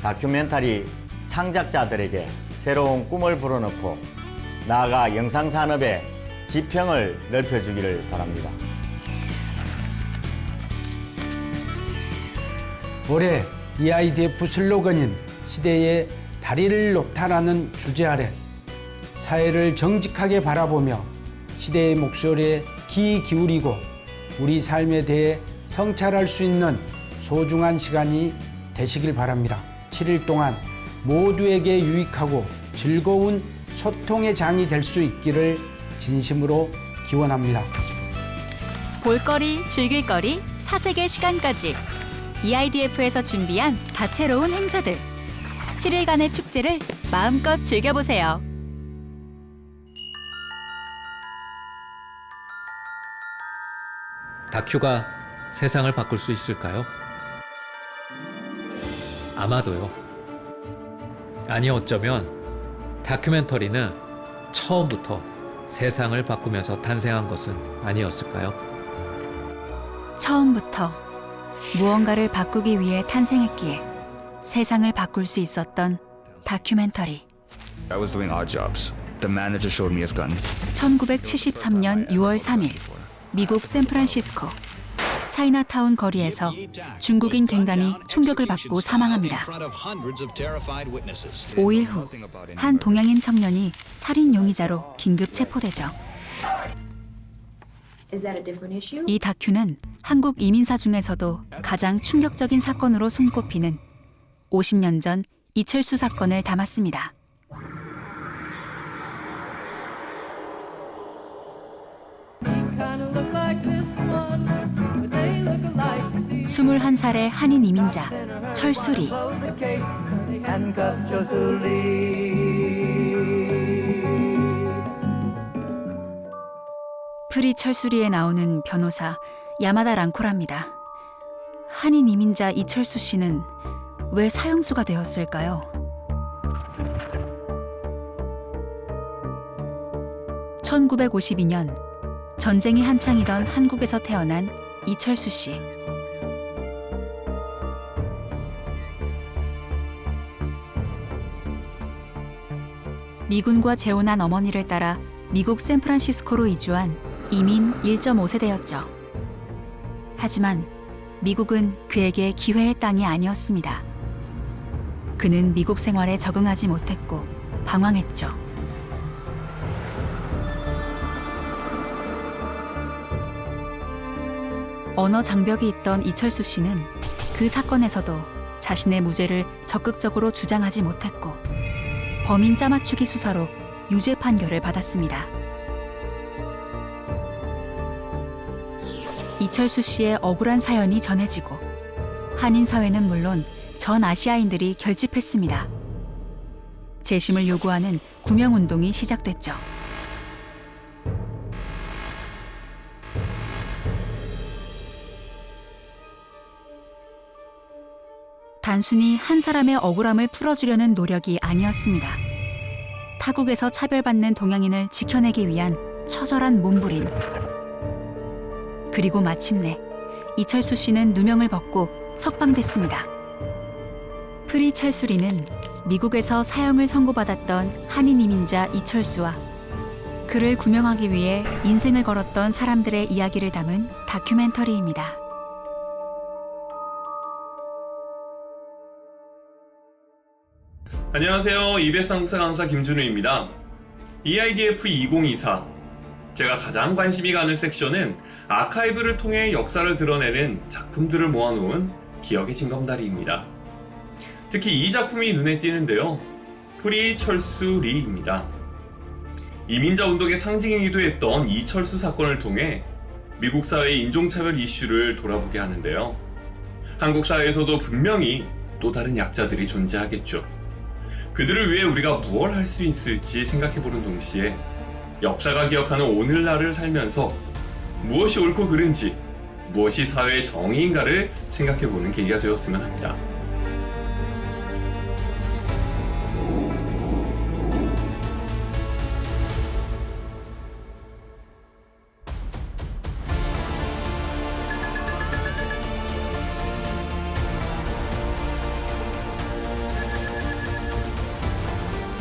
[SPEAKER 16] 다큐멘터리 창작자들에게 새로운 꿈을 불어넣고 나아가 영상 산업의 지평을 넓혀주기를 바랍니다.
[SPEAKER 17] 올해 EIDF 슬로건인 시대의 다리를 놓다라는 주제 아래 사회를 정직하게 바라보며 시대의 목소리에 귀 기울이고 우리 삶에 대해 성찰할 수 있는 소중한 시간이 되시길 바랍니다. 7일 동안 모두에게 유익하고 즐거운 소통의 장이 될 수 있기를 진심으로 기원합니다.
[SPEAKER 2] 볼거리, 즐길거리, 사색의 시간까지 EIDF에서 준비한 다채로운 행사들. 7일간의 축제를 마음껏 즐겨보세요.
[SPEAKER 1] 다큐가 세상을 바꿀 수 있을까요? 아마도요. 아니, 어쩌면 다큐멘터리는 처음부터 세상을 바꾸면서 탄생한 것은 아니었을까요?
[SPEAKER 2] 처음부터 무언가를 바꾸기 위해 탄생했기에 세상을 바꿀 수 있었던 다큐멘터리.
[SPEAKER 18] I was doing odd jobs. The manager showed me his gun.
[SPEAKER 2] 1973년 6월 3일 미국 샌프란시스코 차이나타운 거리에서 중국인 갱단이 총격을 받고 사망합니다. 5일 후 한 동양인 청년이 살인 용의자로 긴급 체포되죠. 이 다큐는 한국 이민사 중에서도 가장 충격적인 사건으로 손꼽히는 50년 전 이철수 사건을 담았습니다. 21살의 한인 이민자 철수리. 프리 철수리에 나오는 변호사 야마다 랑코라입니다. 한인 이민자 이철수 씨는 왜 사형수가 되었을까요? 1952년 전쟁이 한창이던 한국에서 태어난 이철수 씨. 미군과 재혼한 어머니를 따라 미국 샌프란시스코로 이주한 이민 1.5세대였죠. 하지만 미국은 그에게 기회의 땅이 아니었습니다. 그는 미국 생활에 적응하지 못했고 방황했죠. 언어 장벽이 있던 이철수 씨는 그 사건에서도 자신의 무죄를 적극적으로 주장하지 못했고 범인 짜맞추기 수사로 유죄 판결을 받았습니다. 이철수 씨의 억울한 사연이 전해지고 한인 사회는 물론 전 아시아인들이 결집했습니다. 재심을 요구하는 구명운동이 시작됐죠. 단순히 한 사람의 억울함을 풀어주려는 노력이 아니었습니다. 타국에서 차별받는 동양인을 지켜내기 위한 처절한 몸부림. 그리고 마침내 이철수 씨는 누명을 벗고 석방됐습니다. 프리 철수리는 미국에서 사형을 선고받았던 한인 이민자 이철수와 그를 구명하기 위해 인생을 걸었던 사람들의 이야기를 담은 다큐멘터리입니다.
[SPEAKER 11] 안녕하세요. EBS 한국사 강사 김준우입니다. EIDF 2024 제가 가장 관심이 가는 섹션은 아카이브를 통해 역사를 드러내는 작품들을 모아놓은 기억의 징검다리입니다. 특히 이 작품이 눈에 띄는데요. 프리 철수 리입니다. 이민자 운동의 상징이기도 했던 이철수 사건을 통해 미국 사회의 인종차별 이슈를 돌아보게 하는데요. 한국 사회에서도 분명히 또 다른 약자들이 존재하겠죠. 그들을 위해 우리가 무엇을 할 수 있을지 생각해보는 동시에 역사가 기억하는 오늘날을 살면서 무엇이 옳고 그른지, 무엇이 사회의 정의인가를 생각해보는 계기가 되었으면 합니다.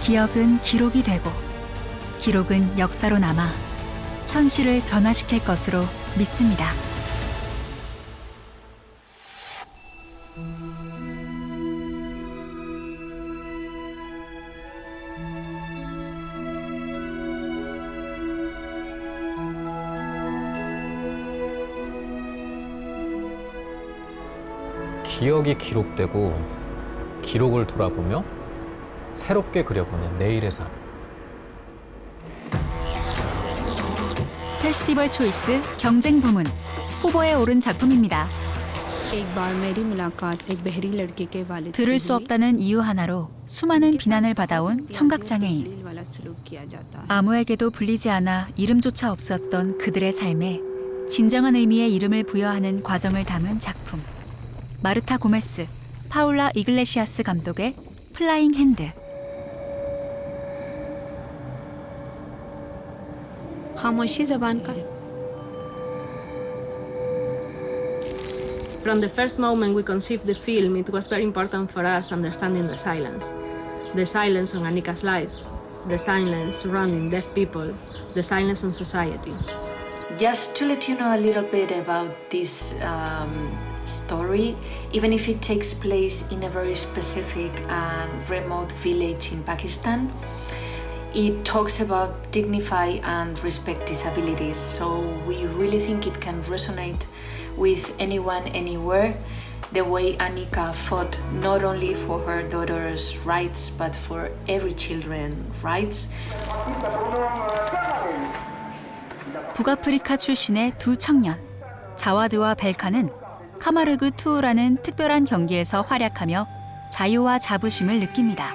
[SPEAKER 2] 기억은 기록이 되고 기록은 역사로 남아 현실을 변화시킬 것으로 믿습니다.
[SPEAKER 1] 기억이 기록되고 기록을 돌아보며 새롭게 그려보는 내일의 삶.
[SPEAKER 2] 페스티벌 초이스 경쟁 부문 후보에 오른 작품입니다. 들을 수 없다는 이유 하나로 수많은 비난을 받아온 청각장애인. 아무에게도 불리지 않아 이름조차 없었던 그들의 삶에 진정한 의미의 이름을 부여하는 과정을 담은 작품. 마르타 고메스, 파울라 이글레시아스 감독의 플라잉 핸드.
[SPEAKER 19] खामोशी ज़बान का From the first moment we conceived the film, it was very important for us understanding the silence. The silence on Annika's life, the silence surrounding deaf people, the silence on society.
[SPEAKER 20] Just to let you know a little bit about this story, even if it takes place in a very specific and remote village in Pakistan, it talks about dignify and respect disabilities. So we really think it can resonate with anyone, anywhere. The way Annika fought not only for her daughter's rights, but for every children's rights.
[SPEAKER 2] 북아프리카 출신의 두 청년, 자와드와 벨카는 카마르그 투우라는 특별한 경기에서 활약하며 자유와 자부심을 느낍니다.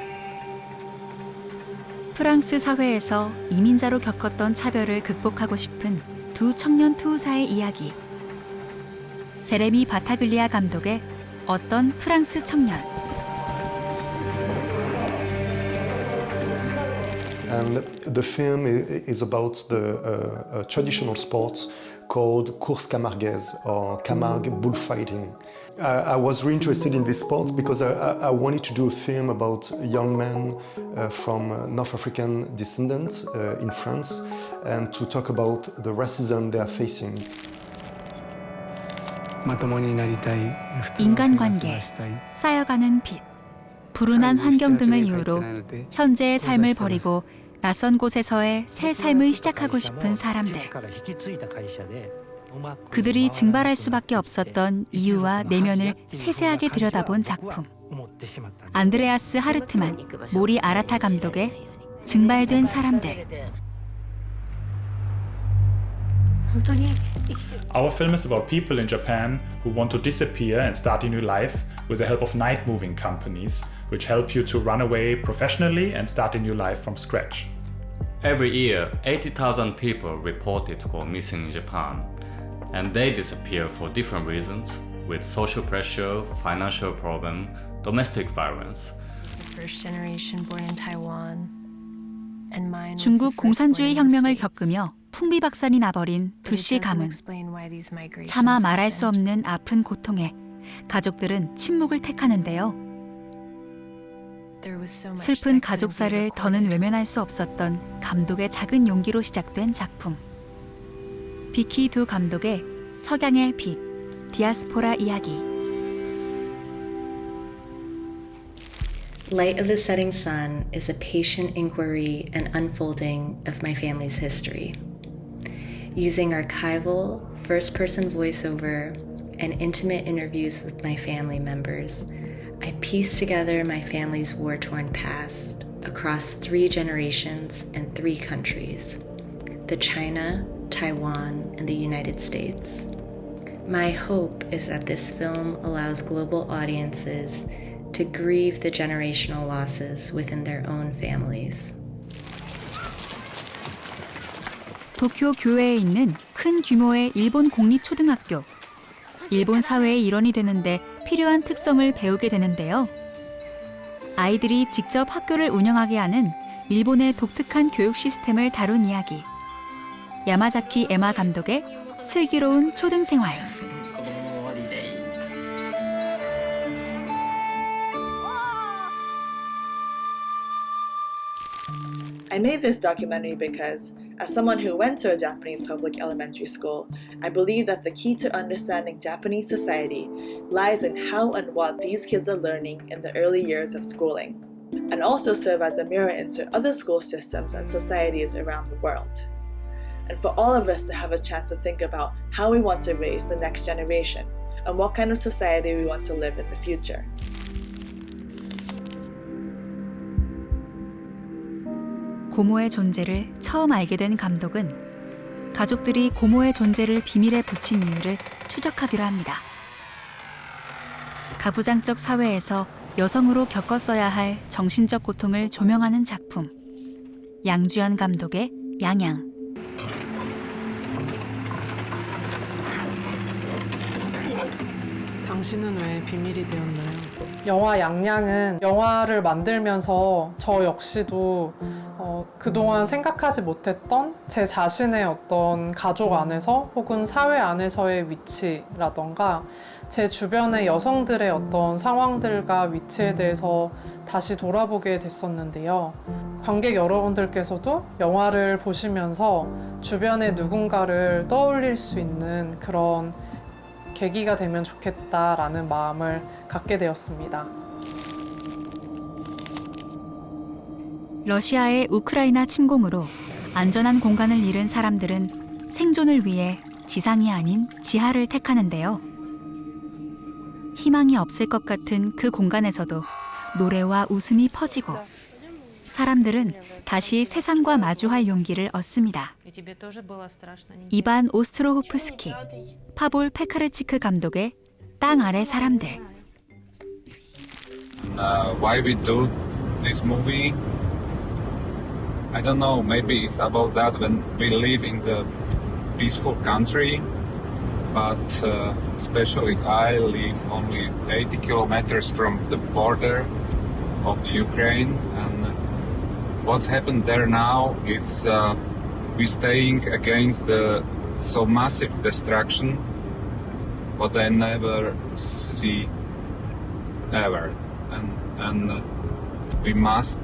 [SPEAKER 2] 프랑스 사회에서 이민자로 겪었던 차별을 극복하고 싶은 두 청년 투우사의 이야기. 제레미 바타글리아 감독의 어떤 프랑스 청년.
[SPEAKER 21] And the film is about the traditional sport called course camarguaise or Camargue bullfighting. I was really interested in this sport because I wanted to do a film about young men from North African descent in France and to talk about the racism they are facing.
[SPEAKER 2] 인간관계, 쌓여가는 빚, 불운한 환경 등을 이유로 현재의 삶을 버리고 낯선 곳에서의 새 삶을 시작하고 싶은 사람들. 그들이 증발할 수밖에 없었던 이유와 내면을 세세하게 들여다본 작품. 안드레아스 하르트만, 모리 아라타 감독의 증발된 사람들.
[SPEAKER 22] Our film is about people in Japan who want to disappear and start a new life with the help of night moving companies, which help you to run away professionally and start a new life from scratch.
[SPEAKER 23] Every year, 80,000 people reported to go missing in Japan, and they disappear for different reasons, with social pressure, financial problem, domestic violence.
[SPEAKER 24] The first generation born in Taiwan, and mine.
[SPEAKER 2] 중국 공산주의 혁명을 겪으며 풍비박산이 나버린 두씨 가문. 차마 말할 수 없는 아픈 고통에 가족들은 침묵을 택하는데요. 슬픈 가족사를 더는 외면할 수 없었던 감독의 작은 용기로 시작된 작품. 비키 두 감독의 석양의 빛, 디아스포라 이야기.
[SPEAKER 24] Light of the Setting Sun is a patient inquiry and unfolding of my family's history. Using archival, first-person voiceover, and intimate interviews with my family members, I pieced together my family's war-torn past across 3 generations and 3 countries: the China, Taiwan, and the United States. My hope is that this film allows global audiences to grieve the generational losses within their own families.
[SPEAKER 2] 도쿄 교외에 있는 큰 규모의 일본 공립초등학교. 일본 사회의 일원이 되는데 필요한 특성을 배우게 되는데요. 아이들이 직접 학교를 운영하게 하는 일본의 독특한 교육 시스템을 다룬 이야기. 야마자키 에마 감독의 슬기로운 초등생활.
[SPEAKER 25] I made this documentary because, as someone who went to a Japanese public elementary school, I believe that the key to understanding Japanese society lies in how and what these kids are learning in the early years of schooling, and also serve as a mirror into other school systems and societies around the world. And for all of us to have a chance to think about how we want to raise the next generation, and what kind of society we want to live in the future.
[SPEAKER 2] 고모의 존재를 처음 알게 된 감독은 가족들이 고모의 존재를 비밀에 붙인 이유를 추적하기로 합니다. 가부장적 사회에서 여성으로 겪었어야 할 정신적 고통을 조명하는 작품. 양주연 감독의 양양.
[SPEAKER 26] 당신은 왜 비밀이 되었나요? 영화 양양은 영화를 만들면서 저 역시도 그동안 생각하지 못했던 제 자신의 어떤 가족 안에서 혹은 사회 안에서의 위치라던가 제 주변의 여성들의 어떤 상황들과 위치에 대해서 다시 돌아보게 됐었는데요. 관객 여러분들께서도 영화를 보시면서 주변의 누군가를 떠올릴 수 있는 그런 계기가 되면 좋겠다라는 마음을 갖게 되었습니다.
[SPEAKER 2] 러시아의 우크라이나 침공으로 안전한 공간을 잃은 사람들은 생존을 위해 지상이 아닌 지하를 택하는데요. 희망이 없을 것 같은 그 공간에서도 노래와 웃음이 퍼지고 사람들은 다시 세상과 마주할 용기를 얻습니다. 이반 오스트로호프스키, 파볼 페카르치크 감독의 땅 아래 사람들.
[SPEAKER 3] Why we do this movie? I don't know. Maybe it's about that when we live in the peaceful country, but especially I live only 80 kilometers from the border of the Ukraine, and what's happened there now is we staying against the so massive destruction what I never see ever, and we must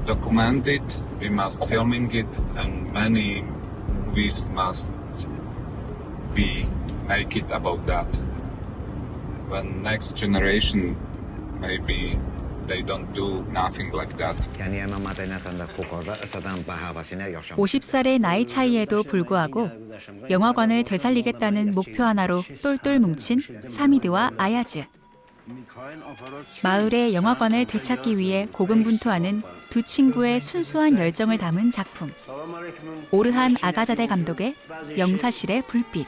[SPEAKER 3] document it, we must filming it, and many movies must be make it about that. When next generation maybe they don't do nothing like that.
[SPEAKER 2] 50살의 나이 차이에도 불구하고 영화관을 되살리겠다는 목표 하나로 똘똘 뭉친 사미드와 아야즈. 마을의 영화관을 되찾기 위해 고군분투하는 두 친구의 순수한 열정을 담은 작품. 오르한 아가자데 감독의 영사실의 불빛.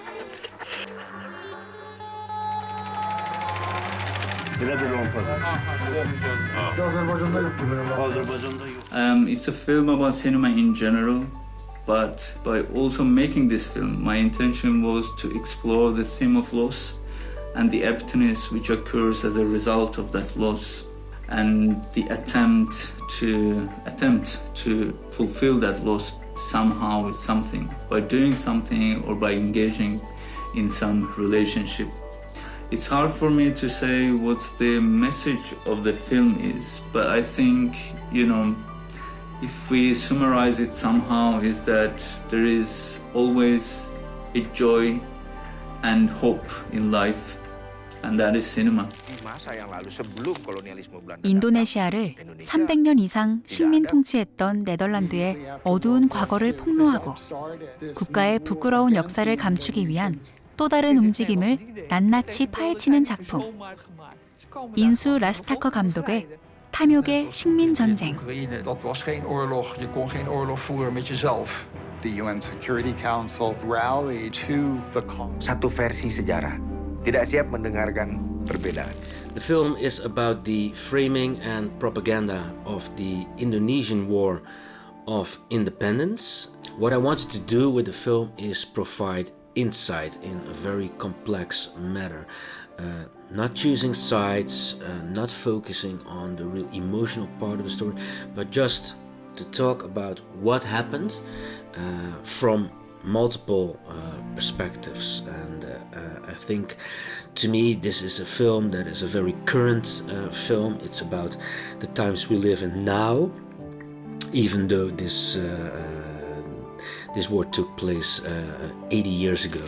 [SPEAKER 4] It's a film about cinema in general, but by also making this film, my intention was to explore the theme of loss and the emptiness which occurs as a result of that loss, and the attempt to fulfill that loss somehow with something, by doing something or by engaging in some relationship. It's hard for me to say what's the message of the film is, but I think, if we summarize it somehow, is that there is always a joy and hope in life, and that is cinema.
[SPEAKER 2] 인도네시아를 300년 이상 식민 통치했던 네덜란드의 어두운 과거를 폭로하고 국가의 부끄러운 역사를 감추기 위한 또 다른 움직임을 낱낱이 파헤치는 작품. 인수 라스타커 감독의 탐욕의 식민 전쟁.
[SPEAKER 5] Dat was geen oorlog. Je kon geen oorlog voeren met jezelf. The UN Security Council rallied to the
[SPEAKER 6] satu versi sejarah. Tidak siap mendengarkan perbedaan.
[SPEAKER 7] The film is about the framing and propaganda of the Indonesian War of Independence. What I wanted to do with the film is provide insight in a very complex matter. Not choosing sides, not focusing on the real emotional part of the story, but just to talk about what happened from multiple perspectives. And I think, to me, this is a film that is a very current film. It's about the times we live in now, even though this war took place 80 years ago.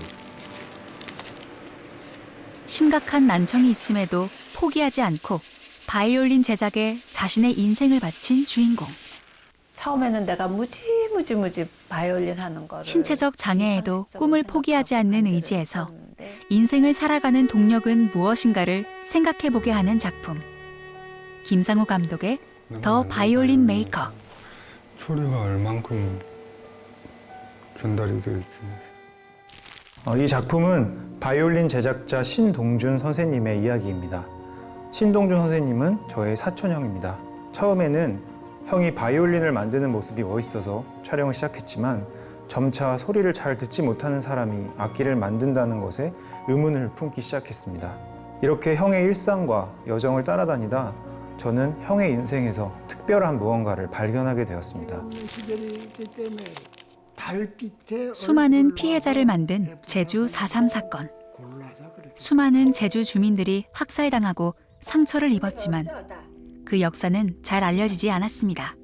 [SPEAKER 2] 심각한 난청이 있음에도 포기하지 않고 바이올린 제작에 자신의 인생을 바친 주인공.
[SPEAKER 8] 처음에는 내가 무지 바이올린 하는 거를
[SPEAKER 2] 신체적 장애에도 꿈을 포기하지 않는 의지에서 인생을 살아가는 동력은 무엇인가를 생각해보게 하는 작품. 김상우 감독의 더 바이올린 메이커.
[SPEAKER 27] 소리가 얼만큼 전달이 될지.
[SPEAKER 28] 이 작품은 바이올린 제작자 신동준 선생님의 이야기입니다. 신동준 선생님은 저의 사촌형입니다. 처음에는 형이 바이올린을 만드는 모습이 멋있어서 촬영을 시작했지만 점차 소리를 잘 듣지 못하는 사람이 악기를 만든다는 것에 의문을 품기 시작했습니다. 이렇게 형의 일상과 여정을 따라다니다 저는 형의 인생에서 특별한 무언가를 발견하게 되었습니다.
[SPEAKER 2] 수많은 피해자를 만든 제주 4.3 사건. 수많은 제주 주민들이 학살당하고 상처를 입었지만 그 역사는 잘 알려지지 않았습니다.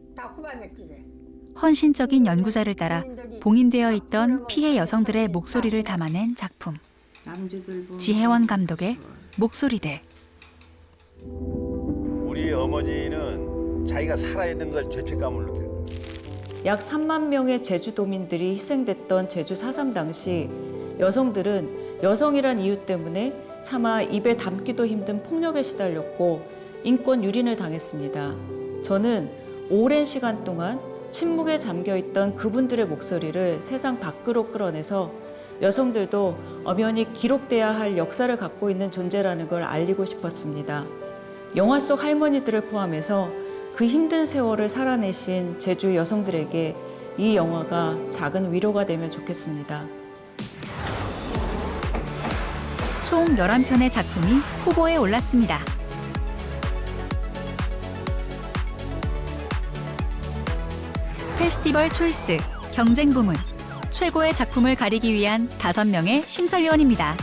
[SPEAKER 2] 헌신적인 연구자를 따라 봉인되어 있던 피해 여성들의 목소리를 담아낸 작품. 지혜원 감독의 목소리들.
[SPEAKER 16] 우리 어머니는
[SPEAKER 9] 자기가 살아있는 걸 죄책감을 느끼는 거예요.
[SPEAKER 10] 약 3만 명의 제주도민들이 희생됐던 제주 4.3 당시 여성들은 여성이란 이유 때문에 차마 입에 담기도 힘든 폭력에 시달렸고 인권 유린을 당했습니다. 저는 오랜 시간 동안 침묵에 잠겨있던 그분들의 목소리를 세상 밖으로 끌어내서 여성들도 엄연히 기록돼야 할 역사를 갖고 있는 존재라는 걸 알리고 싶었습니다. 영화 속 할머니들을 포함해서 그 힘든 세월을 살아내신 제주 여성들에게 이 영화가 작은 위로가 되면 좋겠습니다.
[SPEAKER 2] 총 11편의 작품이 후보에 올랐습니다. 페스티벌 초이스 경쟁 부문 최고의 작품을 가리기 위한 5명의 심사위원입니다.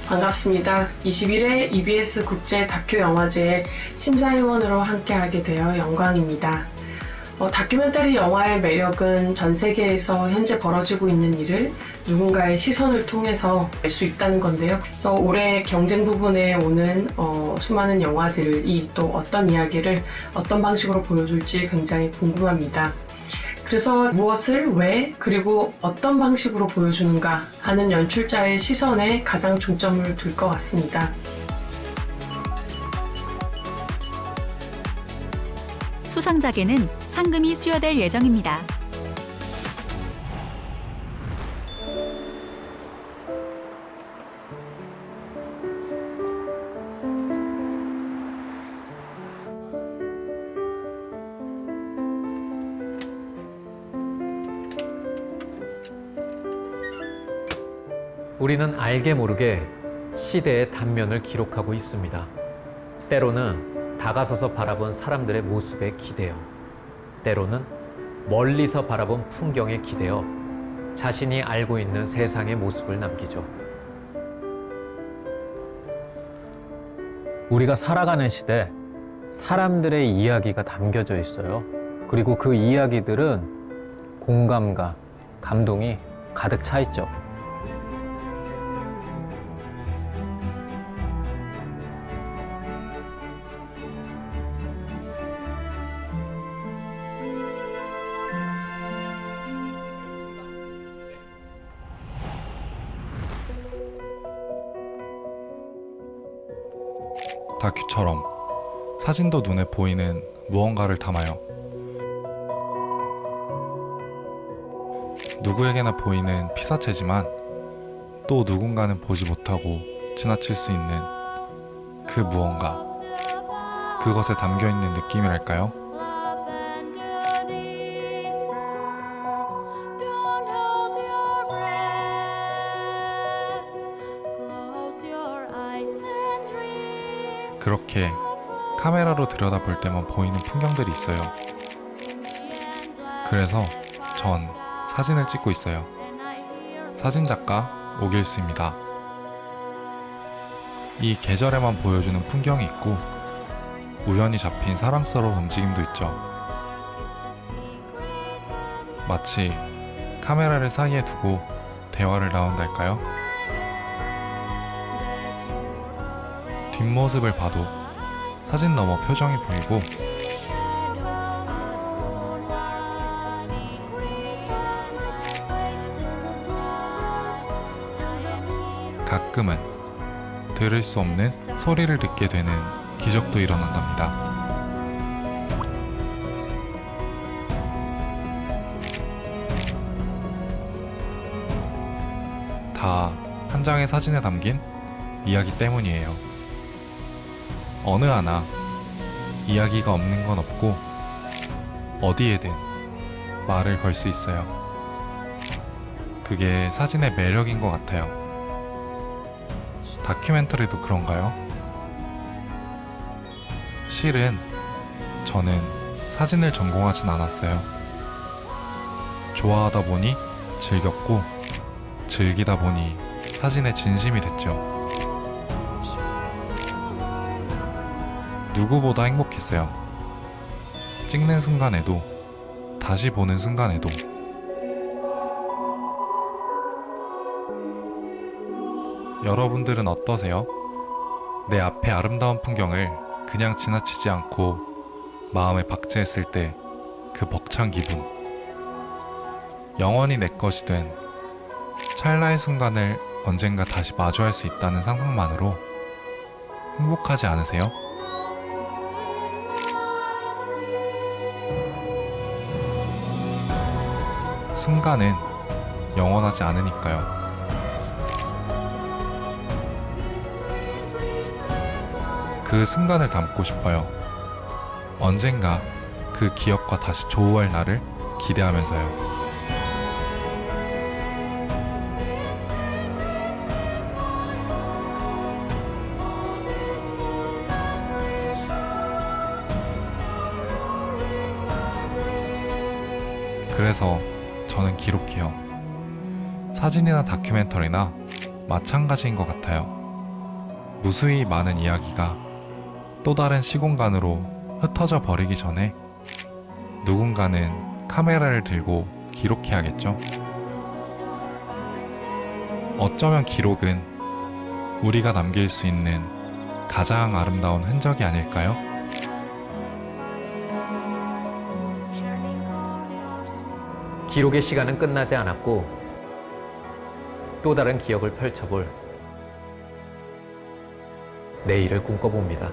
[SPEAKER 26] 반갑습니다. 21회 EBS 국제 다큐 영화제의 심사위원으로 함께하게 되어 영광입니다. 다큐멘터리 영화의 매력은 전 세계에서 현재 벌어지고 있는 일을 누군가의 시선을 통해서 알 수 있다는 건데요. 그래서 올해 경쟁 부분에 오는 수많은 영화들이 또 어떤 이야기를 어떤 방식으로 보여줄지 굉장히 궁금합니다. 그래서 무엇을 왜 그리고 어떤 방식으로 보여주는가 하는 연출자의 시선에 가장 중점을 둘 것 같습니다.
[SPEAKER 2] 수상작에는 상금이 수여될 예정입니다.
[SPEAKER 1] 우리는 알게 모르게 시대의 단면을 기록하고 있습니다. 때로는 다가서서 바라본 사람들의 모습에 기대어, 때로는 멀리서 바라본 풍경에 기대어 자신이 알고 있는 세상의 모습을 남기죠. 우리가 살아가는 시대, 사람들의 이야기가 담겨져 있어요. 그리고 그 이야기들은 공감과 감동이 가득 차 있죠.
[SPEAKER 12] 다큐처럼 사진도 눈에 보이는 무언가를 담아요. 누구에게나 보이는 피사체지만 또 누군가는 보지 못하고 지나칠 수 있는 그 무언가, 그것에 담겨있는 느낌이랄까요? 그렇게 카메라로 들여다볼 때만 보이는 풍경들이 있어요. 그래서 전 사진을 찍고 있어요. 사진작가 오길수입니다. 이 계절에만 보여주는 풍경이 있고 우연히 잡힌 사랑스러운 움직임도 있죠. 마치 카메라를 사이에 두고 대화를 나눈달까요? 뒷모습을 봐도 사진 너머 표정이 보이고 가끔은 들을 수 없는 소리를 듣게 되는 기적도 일어난답니다. 다 한 장의 사진에 담긴 이야기 때문이에요. 어느 하나 이야기가 없는 건 없고 어디에든 말을 걸 수 있어요. 그게 사진의 매력인 것 같아요. 다큐멘터리도 그런가요? 실은 저는 사진을 전공하진 않았어요. 좋아하다 보니 즐겼고 즐기다 보니 사진에 진심이 됐죠. 누구보다 행복했어요. 찍는 순간에도 다시 보는 순간에도. 여러분들은 어떠세요? 내 앞에 아름다운 풍경을 그냥 지나치지 않고 마음에 박제했을 때 그 벅찬 기분. 영원히 내 것이 된 찰나의 순간을 언젠가 다시 마주할 수 있다는 상상만으로 행복하지 않으세요? 순간은 영원하지 않으니까요. 그 순간을 담고 싶어요. 언젠가 그 기억과 다시 조우할 날을 기대하면서요. 그래서 저는 기록해요. 사진이나 다큐멘터리나 마찬가지인 것 같아요. 무수히 많은 이야기가 또 다른 시공간으로 흩어져 버리기 전에 누군가는 카메라를 들고 기록해야겠죠. 어쩌면 기록은 우리가 남길 수 있는 가장 아름다운 흔적이 아닐까요?
[SPEAKER 1] 기록의 시간은 끝나지 않았고 또 다른 기억을 펼쳐볼 내일을 꿈꿔봅니다.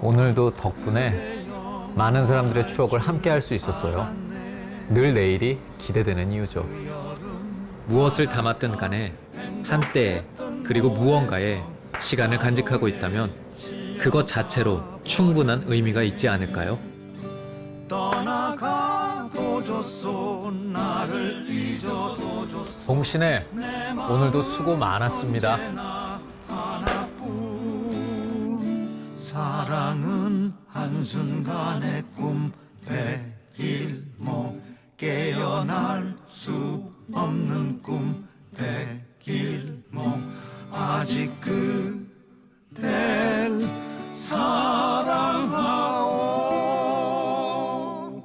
[SPEAKER 1] 오늘도 덕분에 많은 사람들의 추억을 함께 할 수 있었어요. 늘 내일이 기대되는 이유죠. 무엇을 담았든 간에 한때에 그리고 무언가에 시간을 간직하고 있다면 그것 자체로 충분한 의미가 있지 않을까요? 봉신혜, 오늘도 수고 많았습니다.
[SPEAKER 11] 사랑은 한순간의 꿈 백일몽 깨어날 수 없는 꿈 백일몽 아직 그댈 사랑하오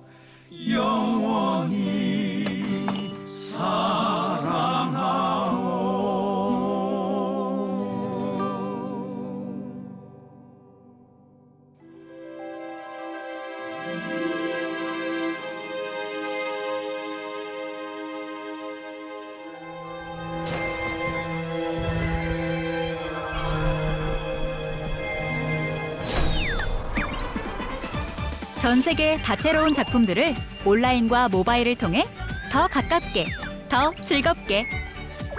[SPEAKER 11] 영원히 사랑하오.
[SPEAKER 2] 전 세계 다채로운 작품들을 온라인과 모바일을 통해 더 가깝게, 더 즐겁게,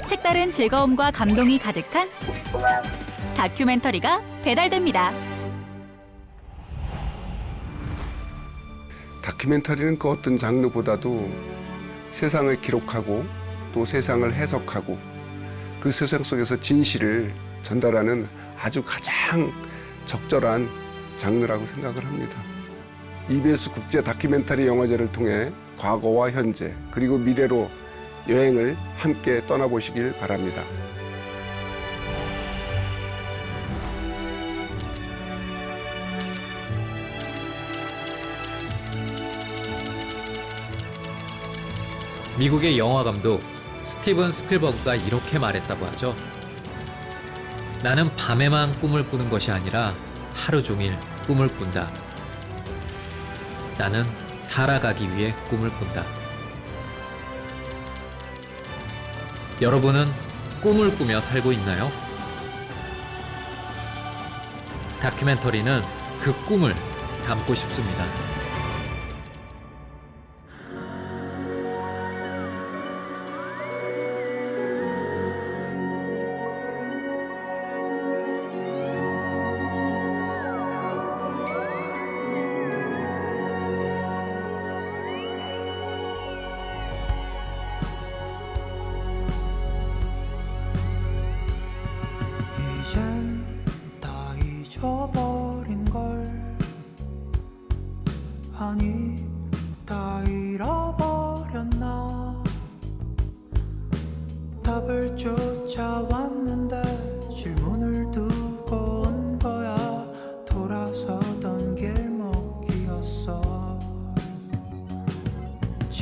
[SPEAKER 2] 색다른 즐거움과 감동이 가득한 다큐멘터리가 배달됩니다.
[SPEAKER 13] 다큐멘터리는 그 어떤 장르보다도 세상을 기록하고 또 세상을 해석하고 그 세상 속에서 진실을 전달하는 아주 가장 적절한 장르라고 생각을 합니다. EBS 국제 다큐멘터리 영화제를 통해 과거와 현재 그리고 미래로 여행을 함께 떠나보시길 바랍니다.
[SPEAKER 1] 미국의 영화 감독 스티븐 스필버그가 이렇게 말했다고 하죠. 나는 밤에만 꿈을 꾸는 것이 아니라 하루 종일 꿈을 꾼다. 나는 살아가기 위해 꿈을 꾼다. 여러분은 꿈을 꾸며 살고 있나요? 다큐멘터리는 그 꿈을 담고 싶습니다.
[SPEAKER 11] 이젠 다 잊어버린 걸 아니 다 잃어버렸나 답을 쫓아왔는데 질문을 두고 온 거야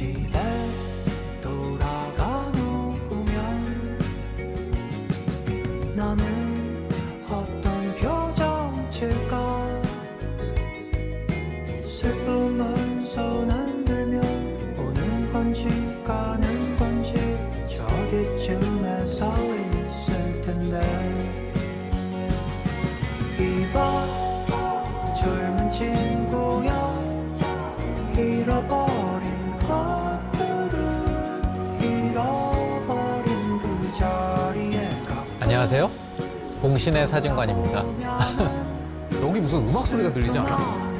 [SPEAKER 11] 집에 돌아가 누우면 나는 어떤 표정 칠까 슬픔은 손 안 들며 오는 건지 가는 건지 저기쯤에 서 있을 텐데 이봐 젊은 친구야 잃어버린 것들을 잃어버린 그 자리에
[SPEAKER 1] 안녕하세요. 봉신의 사진관입니다. 여기 무슨 음악 소리가 들리지 않아?